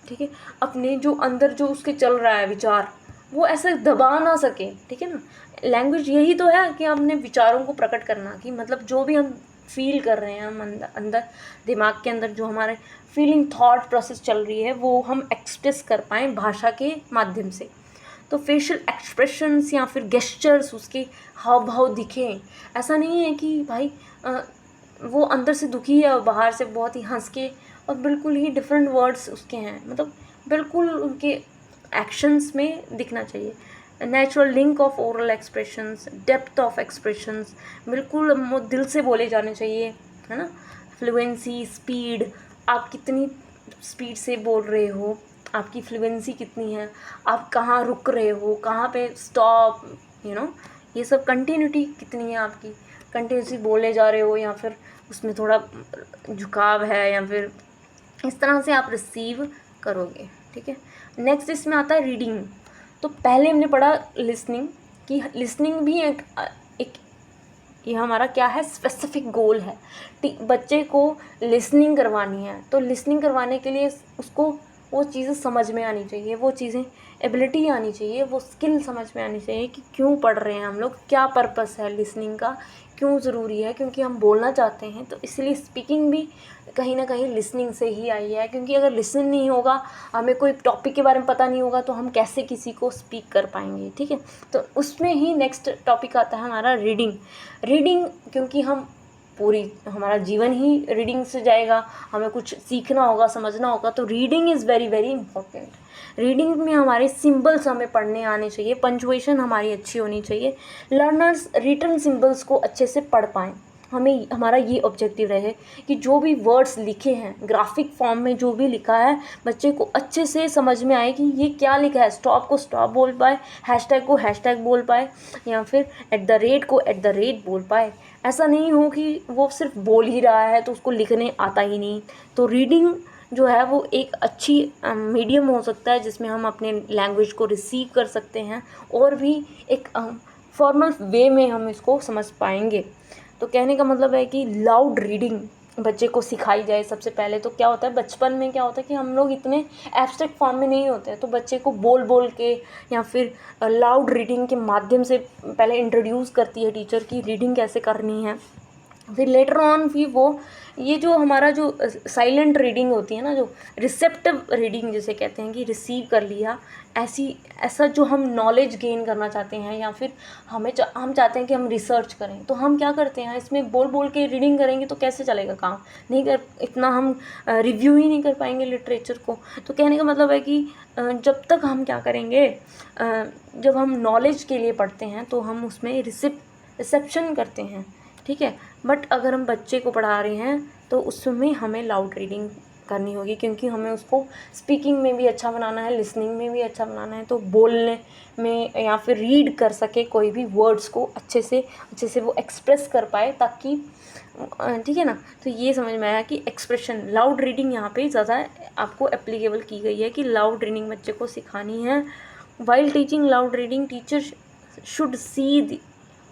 Speaker 1: ठीक है। अपने जो अंदर जो उसके चल रहा है विचार, वो ऐसे दबा ना सके, ठीक है ना। लैंग्वेज यही तो है कि अपने विचारों को प्रकट करना, कि मतलब जो भी हम फील कर रहे हैं, हम अंदर दिमाग के अंदर जो हमारे फीलिंग थॉट प्रोसेस चल रही है, वो हम एक्सप्रेस कर पाएँ भाषा के माध्यम से। तो फेशियल एक्सप्रेशंस या फिर गेस्चर्स, उसके हाव भाव दिखें। ऐसा नहीं है कि भाई वो अंदर से दुखी है और बाहर से बहुत ही हंस के, और बिल्कुल ही डिफरेंट वर्ड्स उसके हैं, मतलब बिल्कुल उनके एक्शंस में दिखना चाहिए। Natural link of oral expressions, depth of expressions, बिल्कुल दिल से बोले जाने चाहिए, है ना। फ्लुएंसी, स्पीड, आप कितनी स्पीड से बोल रहे हो, आपकी फ्लुएंसी कितनी है, आप कहाँ रुक रहे हो, कहाँ पे स्टॉप, ये सब कंटिन्यूटी कितनी है आपकी, कंटिन्यूसली बोले जा रहे हो या फिर उसमें थोड़ा झुकाव है, या फिर इस तरह से आप रिसीव करोगे, ठीक है। नेक्स्ट इसमें आता है रीडिंग। तो पहले हमने पढ़ा लिसनिंग, कि लिसनिंग भी एक ये हमारा क्या है, स्पेसिफिक गोल है। बच्चे को लिसनिंग करवानी है, तो लिसनिंग करवाने के लिए उसको वो चीज़ें समझ में आनी चाहिए, वो चीज़ें एबिलिटी आनी चाहिए, वो स्किल समझ में आनी चाहिए कि क्यों पढ़ रहे हैं हम लोग, क्या पर्पस है लिसनिंग का, क्यों ज़रूरी है, क्योंकि हम बोलना चाहते हैं। तो इसलिए स्पीकिंग भी कहीं ना कहीं लिसनिंग से ही आई है, क्योंकि अगर लिसन नहीं होगा, हमें कोई टॉपिक के बारे में पता नहीं होगा, तो हम कैसे किसी को स्पीक कर पाएंगे, ठीक है। तो उसमें ही नेक्स्ट टॉपिक आता है हमारा रीडिंग, क्योंकि हम हमारा जीवन ही रीडिंग से जाएगा, हमें कुछ सीखना होगा, समझना होगा, तो reading is very very important. Reading में हमारे सिंबल्स हमें पढ़ने आने चाहिए, पंचुएशन हमारी अच्छी होनी चाहिए, लर्नर्स रिटन सिंबल्स को अच्छे से पढ़ पाएँ। हमारा ये ऑब्जेक्टिव रहे कि जो भी वर्ड्स लिखे हैं ग्राफिक फॉर्म में, जो भी लिखा है, बच्चे को अच्छे से समझ में आए कि ये क्या लिखा है। स्टॉप को स्टॉप बोल पाए, हैशटैग को हैशटैग बोल पाए, या फिर @ को @ बोल पाए। ऐसा नहीं हो कि वो सिर्फ बोल ही रहा है तो उसको लिखने आता ही नहीं। तो रीडिंग जो है वो एक अच्छी मीडियम हो सकता है, जिसमें हम अपने लैंग्वेज को रिसीव कर सकते हैं, और भी एक फॉर्मल वे में हम इसको समझ पाएंगे। तो कहने का मतलब है कि लाउड रीडिंग बच्चे को सिखाई जाए। सबसे पहले तो क्या होता है, बचपन में क्या होता है कि हम लोग इतने एब्स्ट्रैक्ट फॉर्म में नहीं होते हैं, तो बच्चे को बोल बोल के या फिर लाउड रीडिंग के माध्यम से पहले इंट्रोड्यूस करती है टीचर की रीडिंग कैसे करनी है। फिर लेटर ऑन भी वो ये जो हमारा जो साइलेंट रीडिंग होती है ना, जो रिसेप्टिव रीडिंग जिसे कहते हैं कि रिसीव कर लिया, ऐसा जो हम नॉलेज गेन करना चाहते हैं या फिर हम चाहते हैं कि हम रिसर्च करें, तो हम क्या करते हैं, इसमें बोल बोल के रीडिंग करेंगे तो कैसे चलेगा काम, नहीं कर इतना हम रिव्यू ही नहीं कर पाएंगे लिटरेचर को। तो कहने का मतलब है कि जब तक हम क्या करेंगे, जब हम नॉलेज के लिए पढ़ते हैं तो हम उसमें रिसेप्शन करते हैं, ठीक है। बट अगर हम बच्चे को पढ़ा रहे हैं तो उसमें हमें लाउड रीडिंग करनी होगी, क्योंकि हमें उसको स्पीकिंग में भी अच्छा बनाना है, लिसनिंग में भी अच्छा बनाना है, तो बोलने में या फिर रीड कर सके कोई भी वर्ड्स को अच्छे से वो एक्सप्रेस कर पाए, ताकि ठीक है ना। तो ये समझ में आया कि एक्सप्रेशन लाउड रीडिंग यहाँ पे ज़्यादा आपको एप्लीकेबल की गई है कि लाउड रीडिंग बच्चे को सिखानी है। While teaching loud reading teacher should see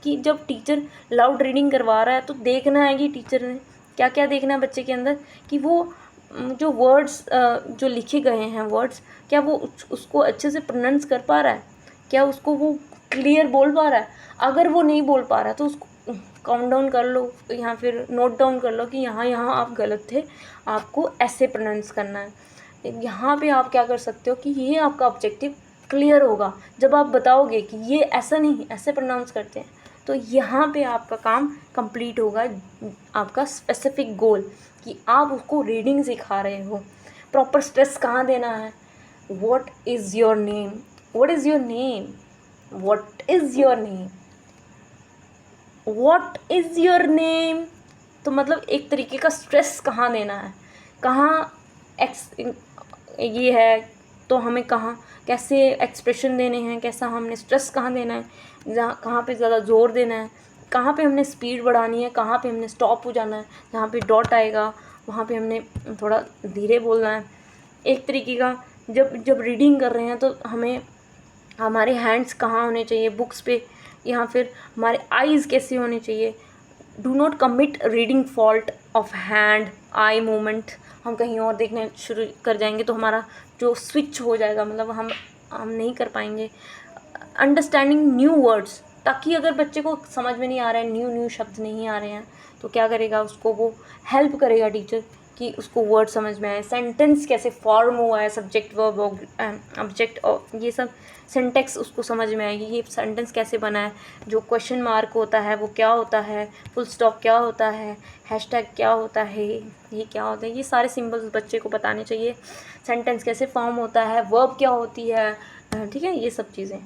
Speaker 1: कि जब टीचर लाउड रीडिंग करवा रहा है तो देखना है कि टीचर ने क्या क्या देखना है बच्चे के अंदर, कि वो जो वर्ड्स जो लिखे गए हैं वर्ड्स, क्या वो उसको अच्छे से प्रोनाउंस कर पा रहा है, क्या उसको वो क्लियर बोल पा रहा है। अगर वो नहीं बोल पा रहा है तो उसको काउंट डाउन कर लो या फिर नोट डाउन कर लो कि यहाँ आप गलत थे, आपको ऐसे प्रोनाउंस करना है। यहाँ पे आप क्या कर सकते हो कि ये आपका ऑब्जेक्टिव क्लियर होगा जब आप बताओगे कि ये ऐसा नहीं ऐसे प्रोनाउंस करते हैं, तो यहाँ पे आपका काम कंप्लीट होगा, आपका स्पेसिफिक गोल कि आप उसको रीडिंग सिखा रहे हो। प्रॉपर स्ट्रेस कहाँ देना है, what is your name, what is your name, what is your name, what is your name, तो मतलब एक तरीके का स्ट्रेस कहाँ देना है, कहाँ ये है तो हमें कहाँ कैसे एक्सप्रेशन देने हैं, कैसा हमने स्ट्रेस कहाँ देना है, जहाँ कहाँ पे ज़्यादा ज़ोर देना है, कहाँ पे हमने स्पीड बढ़ानी है, कहाँ पे हमने स्टॉप हो जाना है, जहाँ पे डॉट आएगा वहाँ पे हमने थोड़ा धीरे बोलना है। एक तरीके का जब रीडिंग कर रहे हैं तो हमें हमारे हैंड्स कहाँ होने चाहिए बुक्स पे, या फिर हमारे आईज़ कैसे होने चाहिए। Do not commit reading fault of hand eye movement, हम कहीं और देखने शुरू कर जाएंगे तो हमारा जो स्विच हो जाएगा, मतलब हम नहीं कर पाएंगे। अंडरस्टैंडिंग न्यू वर्ड्स, ताकि अगर बच्चे को समझ में नहीं आ रहा है, न्यू शब्द नहीं आ रहे हैं, तो क्या करेगा, उसको वो हेल्प करेगा टीचर कि उसको वर्ड समझ में आए। सेंटेंस कैसे फॉर्म हुआ है, सब्जेक्ट वर्ब ऑब्जेक्ट और ये सब सिंटेक्स उसको समझ में आएगी, ये सेंटेंस कैसे बना है, जो क्वेश्चन मार्क होता है वो क्या होता है, फुल स्टॉप क्या होता है, हैशटैग क्या होता है, ये क्या होता है, ये सारे सिंबल्स बच्चे को बताने चाहिए। सेंटेंस कैसे फॉर्म होता है, वर्ब क्या होती है, ठीक है, ये सब चीज़ें।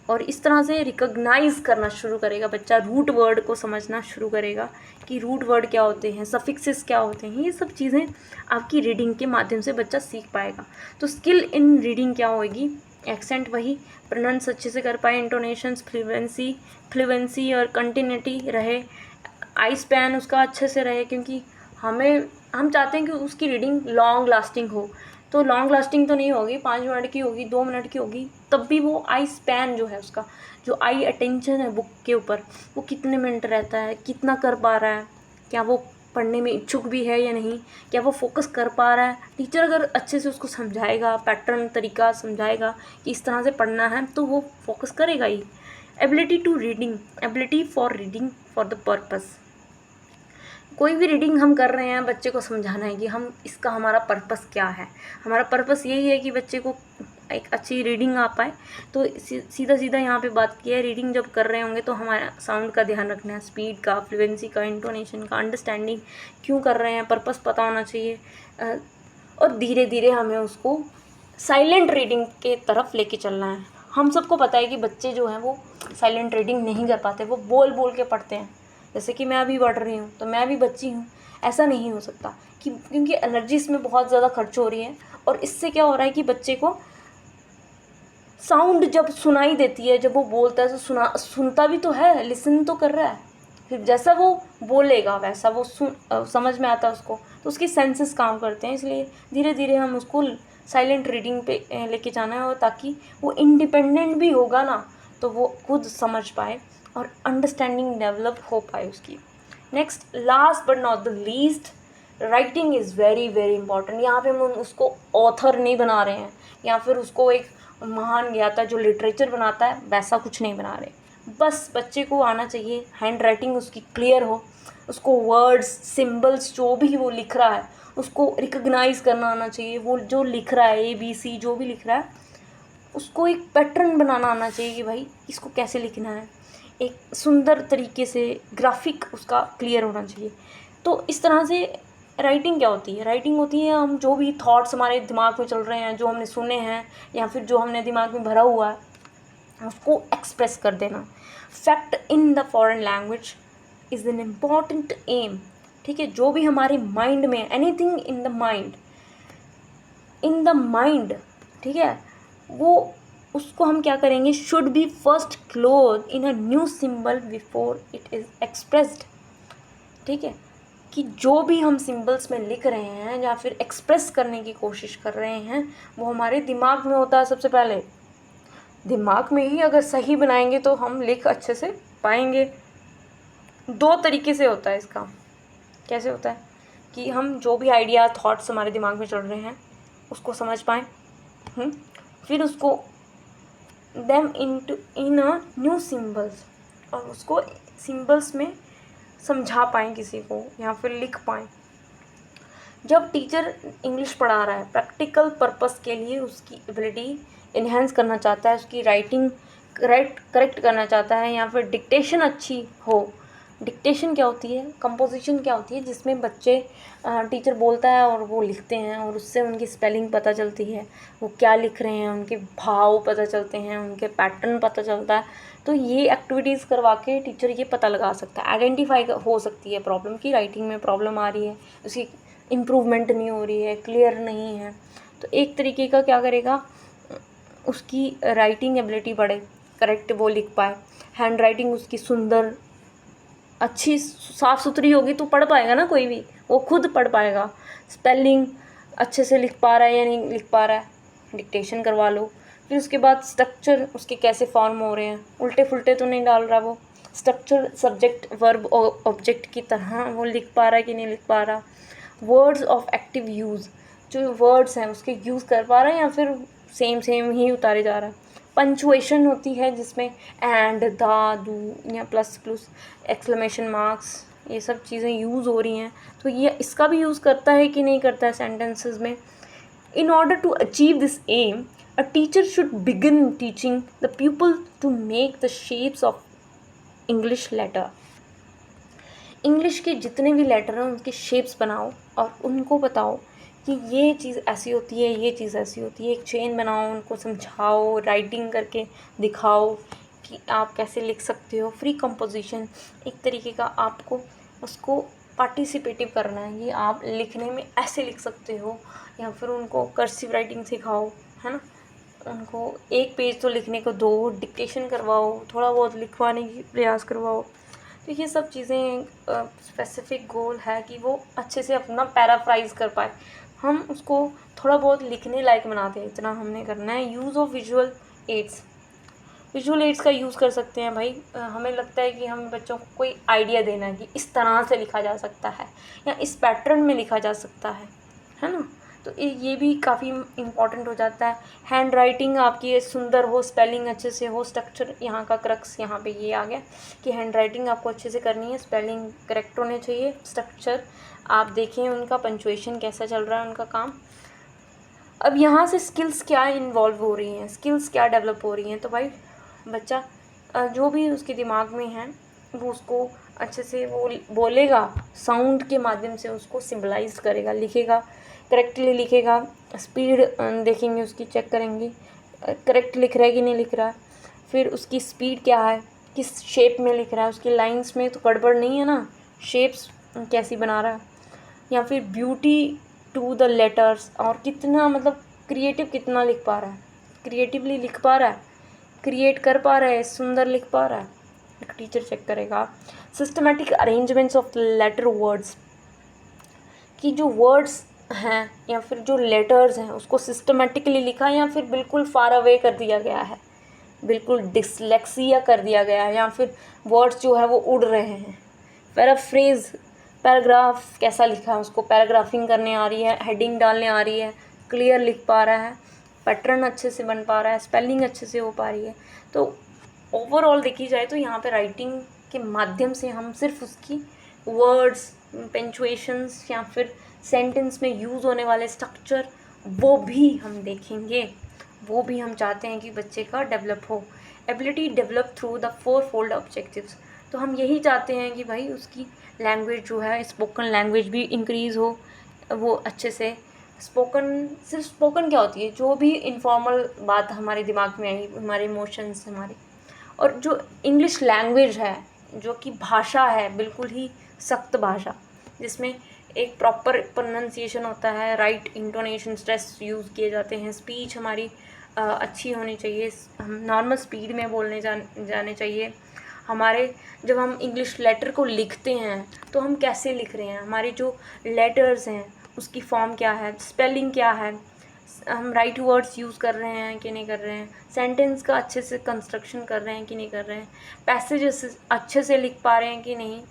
Speaker 1: और इस तरह से रिकॉग्नाइज़ करना शुरू करेगा बच्चा, रूट वर्ड को समझना शुरू करेगा कि रूट वर्ड क्या होते हैं, सफिक्सेस क्या होते हैं, ये सब चीज़ें आपकी रीडिंग के माध्यम से बच्चा सीख पाएगा। तो स्किल इन रीडिंग क्या होएगी, एक्सेंट वही, प्रोनाउंस अच्छे से कर पाए, इंटोनेशंस, फ्लुएंसी और कंटिन्यूटी रहे, आई स्पैन उसका अच्छे से रहे, क्योंकि हम चाहते हैं कि उसकी रीडिंग लॉन्ग लास्टिंग हो। तो लॉन्ग लास्टिंग तो नहीं होगी, 5 मिनट की होगी, 2 मिनट की होगी, तब भी वो आई स्पैन जो है उसका, जो आई अटेंशन है बुक के ऊपर, वो कितने मिनट रहता है, कितना कर पा रहा है, क्या वो पढ़ने में इच्छुक भी है या नहीं, क्या वो फोकस कर पा रहा है। टीचर अगर अच्छे से उसको समझाएगा, पैटर्न तरीका समझाएगा कि इस तरह से पढ़ना है, तो वो फोकस करेगा ही। Ability for reading for the purpose, कोई भी रीडिंग हम कर रहे हैं बच्चे को समझाना है कि इसका हमारा पर्पस क्या है। हमारा पर्पस यही है कि बच्चे को एक अच्छी रीडिंग आ पाए। तो सीधा यहाँ पे बात की है, रीडिंग जब कर रहे होंगे तो हमारा साउंड का ध्यान रखना है, स्पीड का, फ्लुएंसी का, इंटोनेशन का, अंडरस्टैंडिंग क्यों कर रहे हैं, पर्पस पता होना चाहिए। और धीरे धीरे हमें उसको साइलेंट रीडिंग के तरफ लेके चलना है। हम सबको पता है कि बच्चे जो हैं वो साइलेंट रीडिंग नहीं कर पाते, वो बोल बोल के पढ़ते हैं। जैसे कि मैं अभी पढ़ रही हूँ तो मैं भी बच्ची हूँ, ऐसा नहीं हो सकता क्योंकि एनर्जी इसमें बहुत ज़्यादा खर्च हो रही है। और इससे क्या हो रहा है कि बच्चे को साउंड जब सुनाई देती है, जब वो बोलता है तो सुनता भी तो है, लिसन तो कर रहा है, फिर जैसा वो बोलेगा वैसा वो समझ में आता है उसको, तो उसकी सेंसेस काम करते हैं। इसलिए धीरे धीरे हम उसको साइलेंट रीडिंग पे लेके जाना है, और ताकि वो इंडिपेंडेंट भी होगा ना, तो वो खुद समझ पाए और अंडरस्टैंडिंग डेवलप हो पाए उसकी। Next, last but not the least, writing is very very important. यहाँ पे हम उसको ऑथर नहीं बना रहे हैं या फिर उसको एक महान ज्ञाता जो लिटरेचर बनाता है वैसा कुछ नहीं बना रहे। बस बच्चे को आना चाहिए, हैंड राइटिंग उसकी क्लियर हो, उसको वर्ड्स सिंबल्स जो भी वो लिख रहा है उसको रिकग्नाइज करना आना चाहिए। वो जो लिख रहा है ABC जो भी लिख रहा है उसको एक पैटर्न बनाना आना चाहिए कि भाई इसको कैसे लिखना है, एक सुंदर तरीके से ग्राफिक उसका क्लियर होना चाहिए। तो इस तरह से राइटिंग क्या होती है? राइटिंग होती है हम जो भी थॉट्स हमारे दिमाग में चल रहे हैं, जो हमने सुने हैं या फिर जो हमने दिमाग में भरा हुआ है उसको एक्सप्रेस कर देना। Fact in the foreign language is an important aim. ठीक है, जो भी हमारे माइंड में, एनीथिंग इन द माइंड, ठीक है, वो उसको हम क्या करेंगे, should be first close in a new symbol before it is expressed. ठीक है, कि जो भी हम सिंबल्स में लिख रहे हैं या फिर एक्सप्रेस करने की कोशिश कर रहे हैं वो हमारे दिमाग में होता है। सबसे पहले दिमाग में ही अगर सही बनाएंगे तो हम लिख अच्छे से पाएंगे। 2 तरीके से होता है इसका। कैसे होता है कि हम जो भी आइडिया थॉट्स हमारे दिमाग में चल रहे हैं उसको समझ पाएँ, फिर उसको them in a new symbols, और उसको सिंबल्स में समझा पाएँ किसी को या फिर लिख पाएँ। जब टीचर इंग्लिश पढ़ा रहा है प्रैक्टिकल पर्पस के लिए, उसकी एबिलिटी इन्हेंस करना चाहता है, उसकी राइटिंग करेक्ट करना चाहता है या फिर डिक्टेशन अच्छी हो। डिक्टेशन क्या होती है, कंपोजिशन क्या होती है, जिसमें बच्चे टीचर बोलता है और वो लिखते हैं और उससे उनकी स्पेलिंग पता चलती है, वो क्या लिख रहे हैं, उनके भाव पता चलते हैं, उनके पैटर्न पता चलता है। तो ये एक्टिविटीज़ करवा के टीचर ये पता लगा सकता है, आइडेंटिफाई हो सकती है प्रॉब्लम की, राइटिंग में प्रॉब्लम आ रही है, उसकी इम्प्रूवमेंट नहीं हो रही है, क्लियर नहीं है। तो एक तरीके का क्या करेगा, उसकी राइटिंग एबिलिटी बढ़े, करेक्ट वो लिख पाए, हैंड राइटिंग उसकी सुंदर अच्छी साफ़ सुथरी होगी तो पढ़ पाएगा ना, कोई भी वो खुद पढ़ पाएगा। स्पेलिंग अच्छे से लिख पा रहा है या नहीं लिख पा रहा है, डिक्टेशन करवा लो। फिर उसके बाद स्ट्रक्चर उसके कैसे फॉर्म हो रहे हैं, उल्टे फुल्टे तो नहीं डाल रहा वो, स्ट्रक्चर सब्जेक्ट वर्ब ऑब्जेक्ट की तरह वो लिख पा रहा है कि नहीं लिख पा रहा। वर्ड्स ऑफ एक्टिव यूज़, जो वर्ड्स हैं उसके यूज़ कर पा रहा है या फिर सेम ही उतारे जा रहा है। पंचुएशन होती है जिसमें एंड, दा, दू या प्लस प्लस एक्सक्लेमेशन मार्क्स, ये सब चीज़ें यूज़ हो रही हैं, तो ये इसका भी यूज़ करता है कि नहीं करता है सेंटेंसेस में। In order to achieve this aim, a teacher should begin teaching the pupil to make the shapes of English letter. English के जितने भी लेटर हैं उनके शेप्स बनाओ और उनको बताओ कि ये चीज़ ऐसी होती है, ये चीज़ ऐसी होती है। एक चेन बनाओ, उनको समझाओ, राइटिंग करके दिखाओ कि आप कैसे लिख सकते हो। फ्री कंपोजिशन एक तरीके का आपको उसको पार्टिसिपेटिव करना है, ये आप लिखने में ऐसे लिख सकते हो, या फिर उनको कर्सिव राइटिंग सिखाओ, है ना, उनको एक पेज तो लिखने को दो, डिक्टेशन करवाओ, थोड़ा बहुत लिखवाने की प्रयास करवाओ। तो ये सब चीज़ें स्पेसिफिक गोल है कि वो अच्छे से अपना पैराफ्राइज कर पाए, हम उसको थोड़ा बहुत लिखने लायक बना दें, इतना हमने करना है। यूज़ ऑफ विजुअल एड्स का यूज़ कर सकते हैं भाई। हमें लगता है कि हम बच्चों को कोई आइडिया देना है कि इस तरह से लिखा जा सकता है या इस पैटर्न में लिखा जा सकता है ना, तो ये भी काफ़ी इम्पॉर्टेंट हो जाता है। हैंड राइटिंग आपकी सुंदर हो, स्पेलिंग अच्छे से हो, स्ट्रक्चर यहाँ का क्रक्स यहाँ पे ये आ गया कि हैंड राइटिंग आपको अच्छे से करनी है, स्पेलिंग करेक्ट होने चाहिए, स्ट्रक्चर आप देखें उनका, पंचुएशन कैसा चल रहा है उनका काम। अब यहाँ से स्किल्स क्या इन्वॉल्व हो रही हैं, स्किल्स क्या डेवलप हो रही हैं, तो भाई बच्चा जो भी उसके दिमाग में है वो उसको अच्छे से वो बोलेगा, साउंड के माध्यम से उसको सिम्बलाइज करेगा, लिखेगा, करेक्टली लिखेगा। स्पीड देखेंगे उसकी, चेक करेंगे करेक्ट लिख रहा है कि नहीं लिख रहा है। फिर उसकी स्पीड क्या है, किस शेप में लिख रहा है, उसकी लाइंस में तो गड़बड़ नहीं है ना, शेप्स कैसी बना रहा है, या फिर ब्यूटी टू द लेटर्स, और कितना मतलब क्रिएटिव कितना लिख पा रहा है, क्रिएटिवली लिख पा रहा है, क्रिएट कर पा रहा है, सुंदर लिख पा रहा है, एक टीचर चेक करेगा। Systematic arrangements of letter words, कि जो वर्ड्स हैं या फिर जो लेटर्स हैं उसको सिस्टमेटिकली लिखा या फिर बिल्कुल फार अवे कर दिया गया है, बिल्कुल डिसलेक्सिया कर दिया गया है, या फिर वर्ड्स जो है वो उड़ रहे हैं। पैराफ्रेज पैराग्राफ कैसा लिखा है, उसको पैराग्राफिंग करने आ रही है, हेडिंग डालने आ रही है, क्लियर लिख पा रहा है, पैटर्न अच्छे से बन पा रहा है, स्पेलिंग अच्छे से हो पा रही है। तो ओवरऑल देखी जाए तो यहाँ पे राइटिंग के माध्यम से हम सिर्फ उसकी वर्ड्स, पंक्चुएशंस या फिर सेंटेंस में यूज़ होने वाले स्ट्रक्चर, वो भी हम देखेंगे, वो भी हम चाहते हैं कि बच्चे का डेवलप हो। Ability develop through the 4 fold objectives. तो हम यही चाहते हैं कि भाई उसकी लैंग्वेज जो है, स्पोकन लैंग्वेज भी इंक्रीज़ हो, वो अच्छे से स्पोकन, सिर्फ स्पोकन क्या होती है, जो भी इनफॉर्मल बात हमारे दिमाग में आई, हमारे इमोशंस हमारे, और जो इंग्लिश लैंग्वेज है, जो कि भाषा है, बिल्कुल ही सख्त भाषा, जिसमें एक प्रॉपर प्रोनाउंसिएशन होता है, राइट इंटोनेशन, स्ट्रेस यूज़ किए जाते हैं, स्पीच हमारी अच्छी होनी चाहिए, हम नॉर्मल स्पीड में बोलने जाने चाहिए। हमारे जब हम इंग्लिश लेटर को लिखते हैं तो हम कैसे लिख रहे हैं, हमारे जो लेटर्स हैं उसकी फॉर्म क्या है, स्पेलिंग क्या है, हम राइट वर्ड्स यूज़ कर रहे हैं कि नहीं कर रहे हैं, सेंटेंस का अच्छे से कंस्ट्रक्शन कर रहे हैं कि नहीं कर रहे हैं, पैसेजेस अच्छे से लिख पा रहे हैं कि नहीं,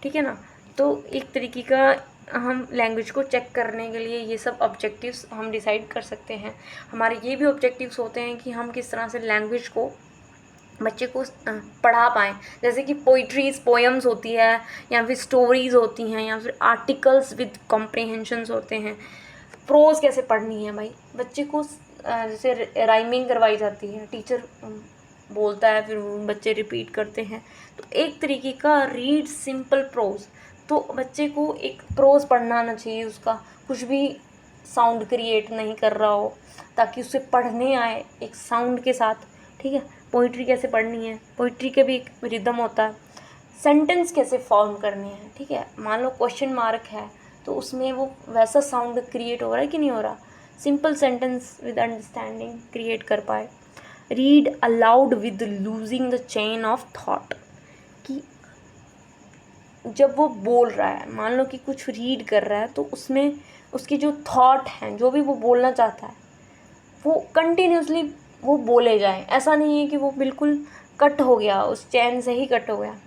Speaker 1: ठीक है ना। तो एक तरीके का हम लैंग्वेज को चेक करने के लिए ये सब ऑब्जेक्टिव्स हम डिसाइड कर सकते हैं। हमारे ये भी ऑब्जेक्टिव्स होते हैं कि हम किस तरह से लैंग्वेज को बच्चे को पढ़ा पाएँ। जैसे कि पोइट्रीज़, पोएम्स होती है, या फिर स्टोरीज़ होती हैं, या फिर आर्टिकल्स विद कॉम्प्रिहेंशंस होते हैं। प्रोज़ कैसे पढ़नी है भाई, बच्चे को जैसे राइमिंग करवाई जाती है, टीचर बोलता है, फिर बच्चे रिपीट करते हैं, तो एक तरीके का रीड सिंपल प्रोज़। तो बच्चे को एक प्रोज़ पढ़ना आना चाहिए, उसका कुछ भी साउंड क्रिएट नहीं कर रहा हो, ताकि उसे पढ़ने आए एक साउंड के साथ, ठीक है। पोइट्री कैसे पढ़नी है, पोइट्री के भी एक रिदम होता है। सेंटेंस कैसे फॉर्म करने हैं, ठीक है। मान लो क्वेश्चन मार्क है तो उसमें वो वैसा साउंड क्रिएट हो रहा है कि नहीं हो रहा, simple sentence with understanding create कर पाए। Read aloud with losing the chain of thought, कि जब वो बोल रहा है, मान लो कि कुछ रीड कर रहा है, तो उसमें उसके जो थॉट हैं, जो भी वो बोलना चाहता है, वो कंटिन्यूसली वो बोले जाएं। ऐसा नहीं है कि वो बिल्कुल कट हो गया, उस चैन से ही कट हो गया।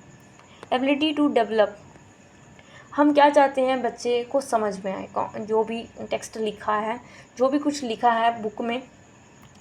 Speaker 1: एबिलिटी टू डेवलप, हम क्या चाहते हैं, बच्चे को समझ में आए, जो भी टेक्स्ट लिखा है, जो भी कुछ लिखा है बुक में,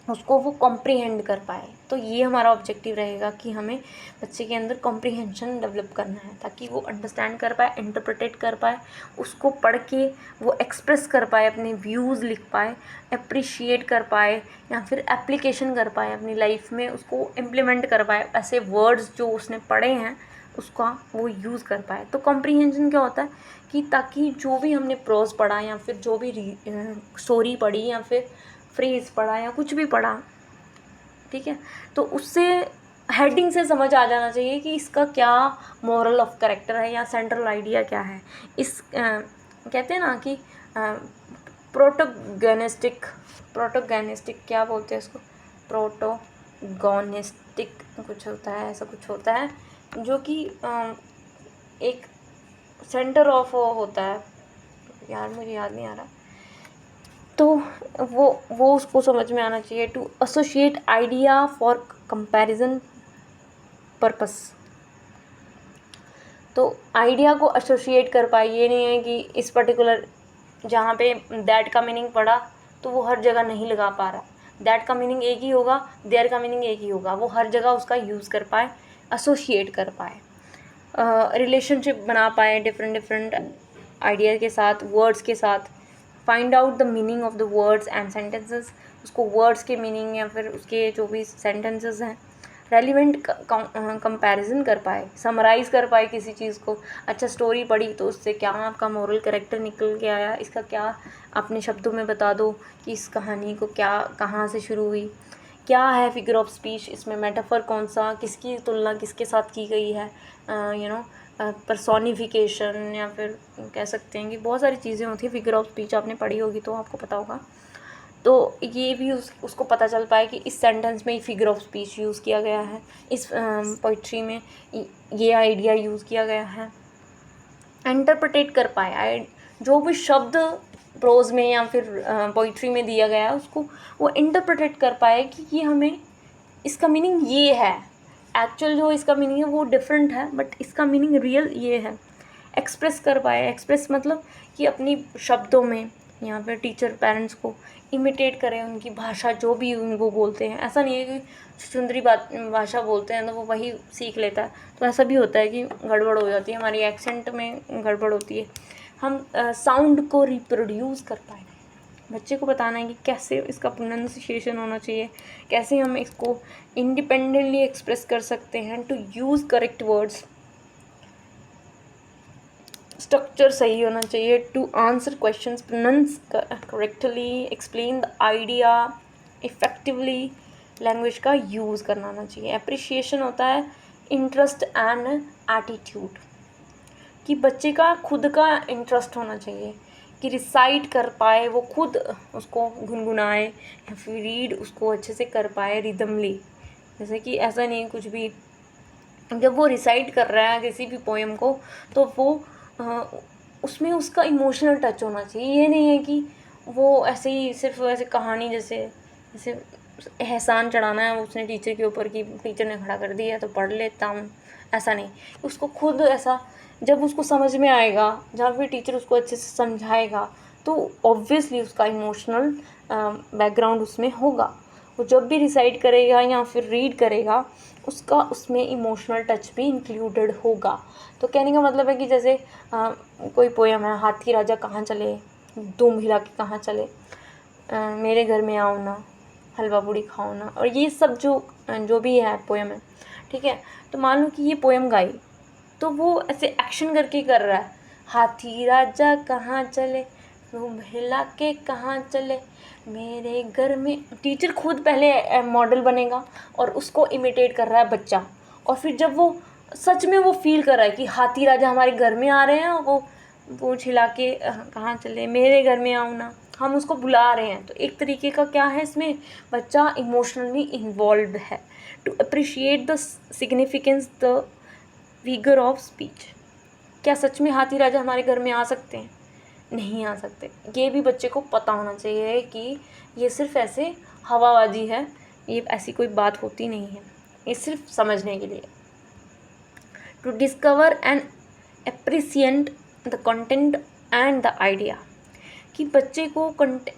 Speaker 1: उसको वो कॉम्प्रिहेंड कर पाए। तो ये हमारा ऑब्जेक्टिव रहेगा कि हमें बच्चे के अंदर कॉम्प्रिहेंशन डेवलप करना है, ताकि वो अंडरस्टैंड कर पाए, इंटरप्रेटेट कर पाए, उसको पढ़ के वो एक्सप्रेस कर पाए, अपने व्यूज़ लिख पाए, अप्रिशिएट कर पाए, या फिर एप्लीकेशन कर पाए अपनी लाइफ में, उसको इम्प्लीमेंट कर पाए, ऐसे वर्ड्स जो उसने पढ़े हैं उसका वो यूज़ कर पाए। तो कॉम्प्रिहेंशन क्या होता है कि ताकि जो भी हमने प्रोज पढ़ा, या फिर जो भी स्टोरी पढ़ी, या फिर फ्रेज़ पढ़ा, या कुछ भी पढ़ा, ठीक है, तो उससे हेडिंग से समझ आ जाना चाहिए कि इसका क्या मोरल ऑफ कैरेक्टर है, या सेंट्रल आइडिया क्या है। इस कहते हैं ना कि प्रोटोगोनिस्टिक क्या बोलते हैं इसको, प्रोटोगोनिस्टिक कुछ होता है, ऐसा कुछ होता है, जो कि एक सेंटर ऑफ होता है, यार मुझे याद नहीं आ रहा, तो वो उसको समझ में आना चाहिए। To associate idea for comparison purpose, तो आइडिया को एसोसिएट कर पाए। ये नहीं है कि इस पर्टिकुलर जहाँ पे दैट का मीनिंग पढ़ा तो वो हर जगह नहीं लगा पा रहा, दैट का मीनिंग एक ही होगा, देयर का मीनिंग एक ही होगा, वो हर जगह उसका यूज़ कर पाए, एसोसिएट कर पाए, रिलेशनशिप बना पाए डिफरेंट आइडिया के साथ, वर्ड्स के साथ। Find out the meaning of the words and sentences, उसको वर्ड्स के मीनिंग या फिर उसके जो भी सेंटेंसेस हैं रेलिवेंट कंपैरिजन कर पाए, समराइज़ कर पाए किसी चीज़ को। अच्छा स्टोरी पढ़ी तो उससे क्या आपका मोरल कैरेक्टर निकल के आया, इसका क्या अपने शब्दों में बता दो कि इस कहानी को क्या, कहाँ से शुरू हुई, क्या है फिगर ऑफ स्पीच, इसमें मेटाफर कौन सा, किसकी तुलना किसके साथ की गई है, पर्सोनिफिकेशन, या फिर कह सकते हैं कि बहुत सारी चीज़ें होती हैं। फिगर ऑफ स्पीच आपने पढ़ी होगी तो आपको पता होगा। तो ये भी उसको पता चल पाए कि इस सेंटेंस में फिगर ऑफ स्पीच यूज़ किया गया है, इस पोइट्री में ये आइडिया यूज़ किया गया है। इंटरप्रेटेट कर पाए, जो भी शब्द प्रोज में या फिर पोइट्री में दिया गया है उसको वो इंटरप्रेटेट कर पाए कि ये हमें, इसका मीनिंग ये है, एक्चुअल जो इसका मीनिंग है वो डिफरेंट है, बट इसका मीनिंग रियल ये है। एक्सप्रेस कर पाए। एक्सप्रेस मतलब कि अपनी शब्दों में, यहाँ पे टीचर पेरेंट्स को इमिटेट करें उनकी भाषा जो भी उनको बोलते हैं। ऐसा नहीं है कि सुंदरी भाषा बोलते हैं तो वो वही सीख लेता है, तो ऐसा भी होता है कि गड़बड़ हो जाती है, हमारी एक्सेंट में गड़बड़ होती है। हम साउंड को रिप्रोड्यूस कर पाए, बच्चे को बताना है कि कैसे इसका प्रोनाउंसिएशन होना चाहिए, कैसे हम इसको इंडिपेंडेंटली एक्सप्रेस कर सकते हैं, to use correct words, structure सही होना चाहिए, to answer questions, pronounce correctly, explain the idea effectively, language का यूज़ करना आना चाहिए। एप्रिसिएशन होता है इंटरेस्ट एंड एटीट्यूड, कि बच्चे का खुद का इंटरेस्ट होना चाहिए कि रिसाइट कर पाए, वो खुद उसको गुनगुनाए या फिर रीड उसको अच्छे से कर पाए रिदमली। जैसे कि ऐसा नहीं कुछ भी, जब वो रिसाइट कर रहा है किसी भी पोएम को तो वो उसमें उसका इमोशनल टच होना चाहिए। ये नहीं है कि वो ऐसे ही सिर्फ ऐसे कहानी जैसे जैसे एहसान चढ़ाना है उसने टीचर के ऊपर कि टीचर ने खड़ा कर दिया तो पढ़ लेता हूँ, ऐसा नहीं। उसको खुद ऐसा, जब उसको समझ में आएगा, जहाँ भी टीचर उसको अच्छे से समझाएगा तो ऑब्वियसली उसका इमोशनल बैकग्राउंड उसमें होगा। वो जब भी रिसाइट करेगा या फिर रीड करेगा उसका उसमें इमोशनल टच भी इंक्लूडेड होगा। तो कहने का मतलब है कि जैसे कोई पोयम है, हाथी राजा कहाँ चले, दुम हिला के कहाँ चले, मेरे घर में आओ ना, हलवा पूड़ी खाओ ना, और ये सब जो भी है पोयम है, ठीक है। तो मान लो कि ये पोयम गाई तो वो ऐसे एक्शन करके कर रहा है, हाथी राजा कहाँ चले, दुम हिला के कहाँ चले, मेरे घर में। टीचर खुद पहले मॉडल बनेगा और उसको इमिटेट कर रहा है बच्चा, और फिर जब वो सच में वो फील कर रहा है कि हाथी राजा हमारे घर में आ रहे हैं और वो पूंछ हिला के कहाँ चले, मेरे घर में आओ ना, हम उसको बुला रहे हैं। तो एक तरीके का क्या है इसमें, बच्चा इमोशनली इन्वॉल्व है। To appreciate the significance the vigour of speech, क्या सच में हाथी राजा हमारे घर में आ सकते हैं? नहीं आ सकते। ये भी बच्चे को पता होना चाहिए कि ये सिर्फ ऐसे हवाबाजी है, ये ऐसी कोई बात होती नहीं है, ये सिर्फ समझने के लिए। To discover and appreciate the content and the idea, कि बच्चे को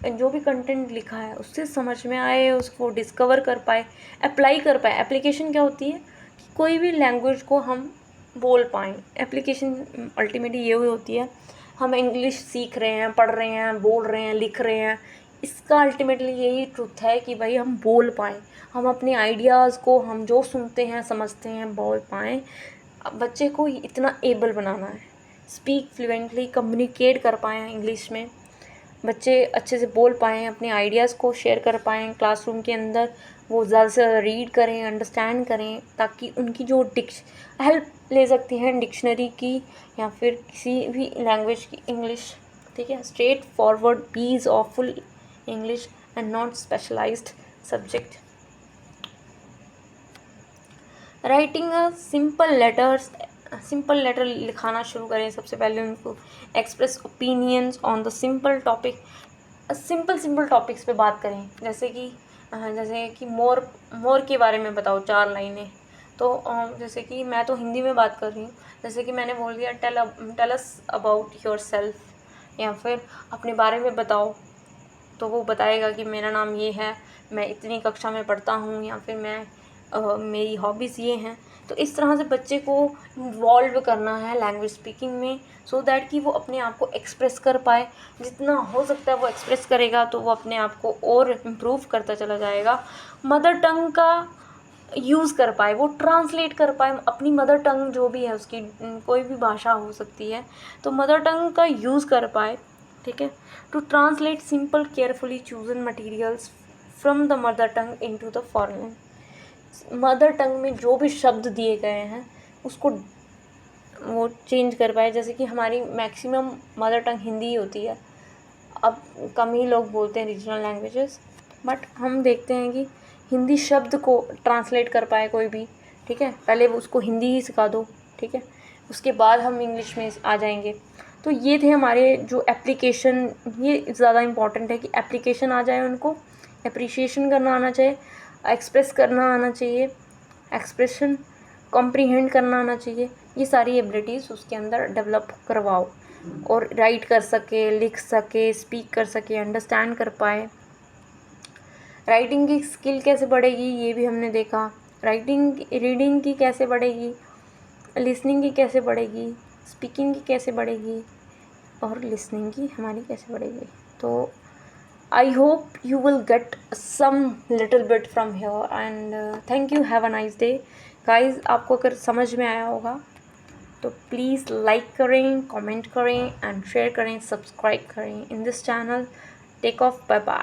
Speaker 1: जो भी कंटेंट लिखा है उससे समझ में आए, उसको डिस्कवर कर पाए, अप्लाई कर पाए। एप्लीकेशन क्या होती है कि कोई भी लैंग्वेज को हम बोल पाएँ। एप्लीकेशन अल्टीमेटली ये होती है, हम इंग्लिश सीख रहे हैं, पढ़ रहे हैं, बोल रहे हैं, लिख रहे हैं, इसका अल्टीमेटली यही ट्रुथ है कि भाई हम बोल पाएँ, हम अपने आइडियाज़ को, हम जो सुनते हैं समझते हैं, बोल पाएँ। बच्चे को इतना एबल बनाना है, स्पीक फ्लुएंटली, कम्युनिकेट कर पाएँ इंग्लिश में, बच्चे अच्छे से बोल पाएँ, अपने आइडियाज़ को शेयर कर पाएँ क्लासरूम के अंदर, वो ज़्यादा से ज़्यादा रीड करें, अंडरस्टैंड करें, ताकि उनकी जो हेल्प ले सकती हैं डिक्शनरी की या फिर किसी भी लैंग्वेज की, इंग्लिश, ठीक है। Straight forward piece of full English and not specialised subject. Writing a simple letter लिखाना शुरू करें। सबसे पहले उनको express opinions on the simple topics पे बात करें। जैसे कि मोर के बारे में बताओ 4 लाइनें। तो जैसे कि मैं तो हिंदी में बात कर रही हूँ, जैसे कि मैंने बोल दिया tell us about yourself, या फिर अपने बारे में बताओ, तो वो बताएगा कि मेरा नाम ये है, मैं इतनी कक्षा में पढ़ता हूँ, या फिर मेरी हॉबीज़ ये हैं। तो इस तरह से बच्चे को इन्वॉल्व करना है लैंग्वेज स्पीकिंग में, सो दैट कि वो अपने आप को एक्सप्रेस कर पाए। जितना हो सकता है वो एक्सप्रेस करेगा तो वो अपने आप को और इम्प्रूव करता चला जाएगा। मदर टंग का यूज़ कर पाए, वो ट्रांसलेट कर पाए अपनी मदर टंग जो भी है उसकी, कोई भी भाषा हो सकती है, तो मदर टंग का यूज़ कर पाए, ठीक है। To translate simple carefully chosen materials from the mother tongue into the foreign. Mother tongue में जो भी शब्द दिए गए हैं उसको वो चेंज कर पाए। जैसे कि हमारी मैक्सिमम मदर टंग हिंदी ही होती है, अब कम ही लोग बोलते हैं रीजनल लैंग्वेजेस, बट हम देखते हैं कि हिंदी शब्द को ट्रांसलेट कर पाए कोई भी, ठीक है। पहले वो उसको हिंदी ही सिखा दो, ठीक है, उसके बाद हम इंग्लिश में आ जाएंगे। तो ये थे हमारे जो एप्लीकेशन, ये ज़्यादा इम्पॉर्टेंट है कि एप्लीकेशन आ जाए, उनको एप्रिशिएशन करना आना चाहिए, एक्सप्रेस करना आना चाहिए, एक्सप्रेशन कॉम्प्रीहेंड करना आना चाहिए, ये सारी एबिलिटीज़ उसके अंदर डेवलप करवाओ और राइट कर सके, लिख सके, स्पीक कर सके, अंडरस्टैंड कर पाए। राइटिंग की स्किल कैसे बढ़ेगी ये भी हमने देखा। रीडिंग की कैसे बढ़ेगी, लिसनिंग की कैसे बढ़ेगी, स्पीकिंग की कैसे बढ़ेगी और लिसनिंग की हमारी कैसे बढ़ेगी। तो I hope you will get some little bit from here and thank you, have a nice day guys. आपको अगर समझ में आया होगा तो प्लीज़ लाइक करें, कमेंट करें एंड शेयर करें, सब्सक्राइब करें in this channel. Take off, bye bye.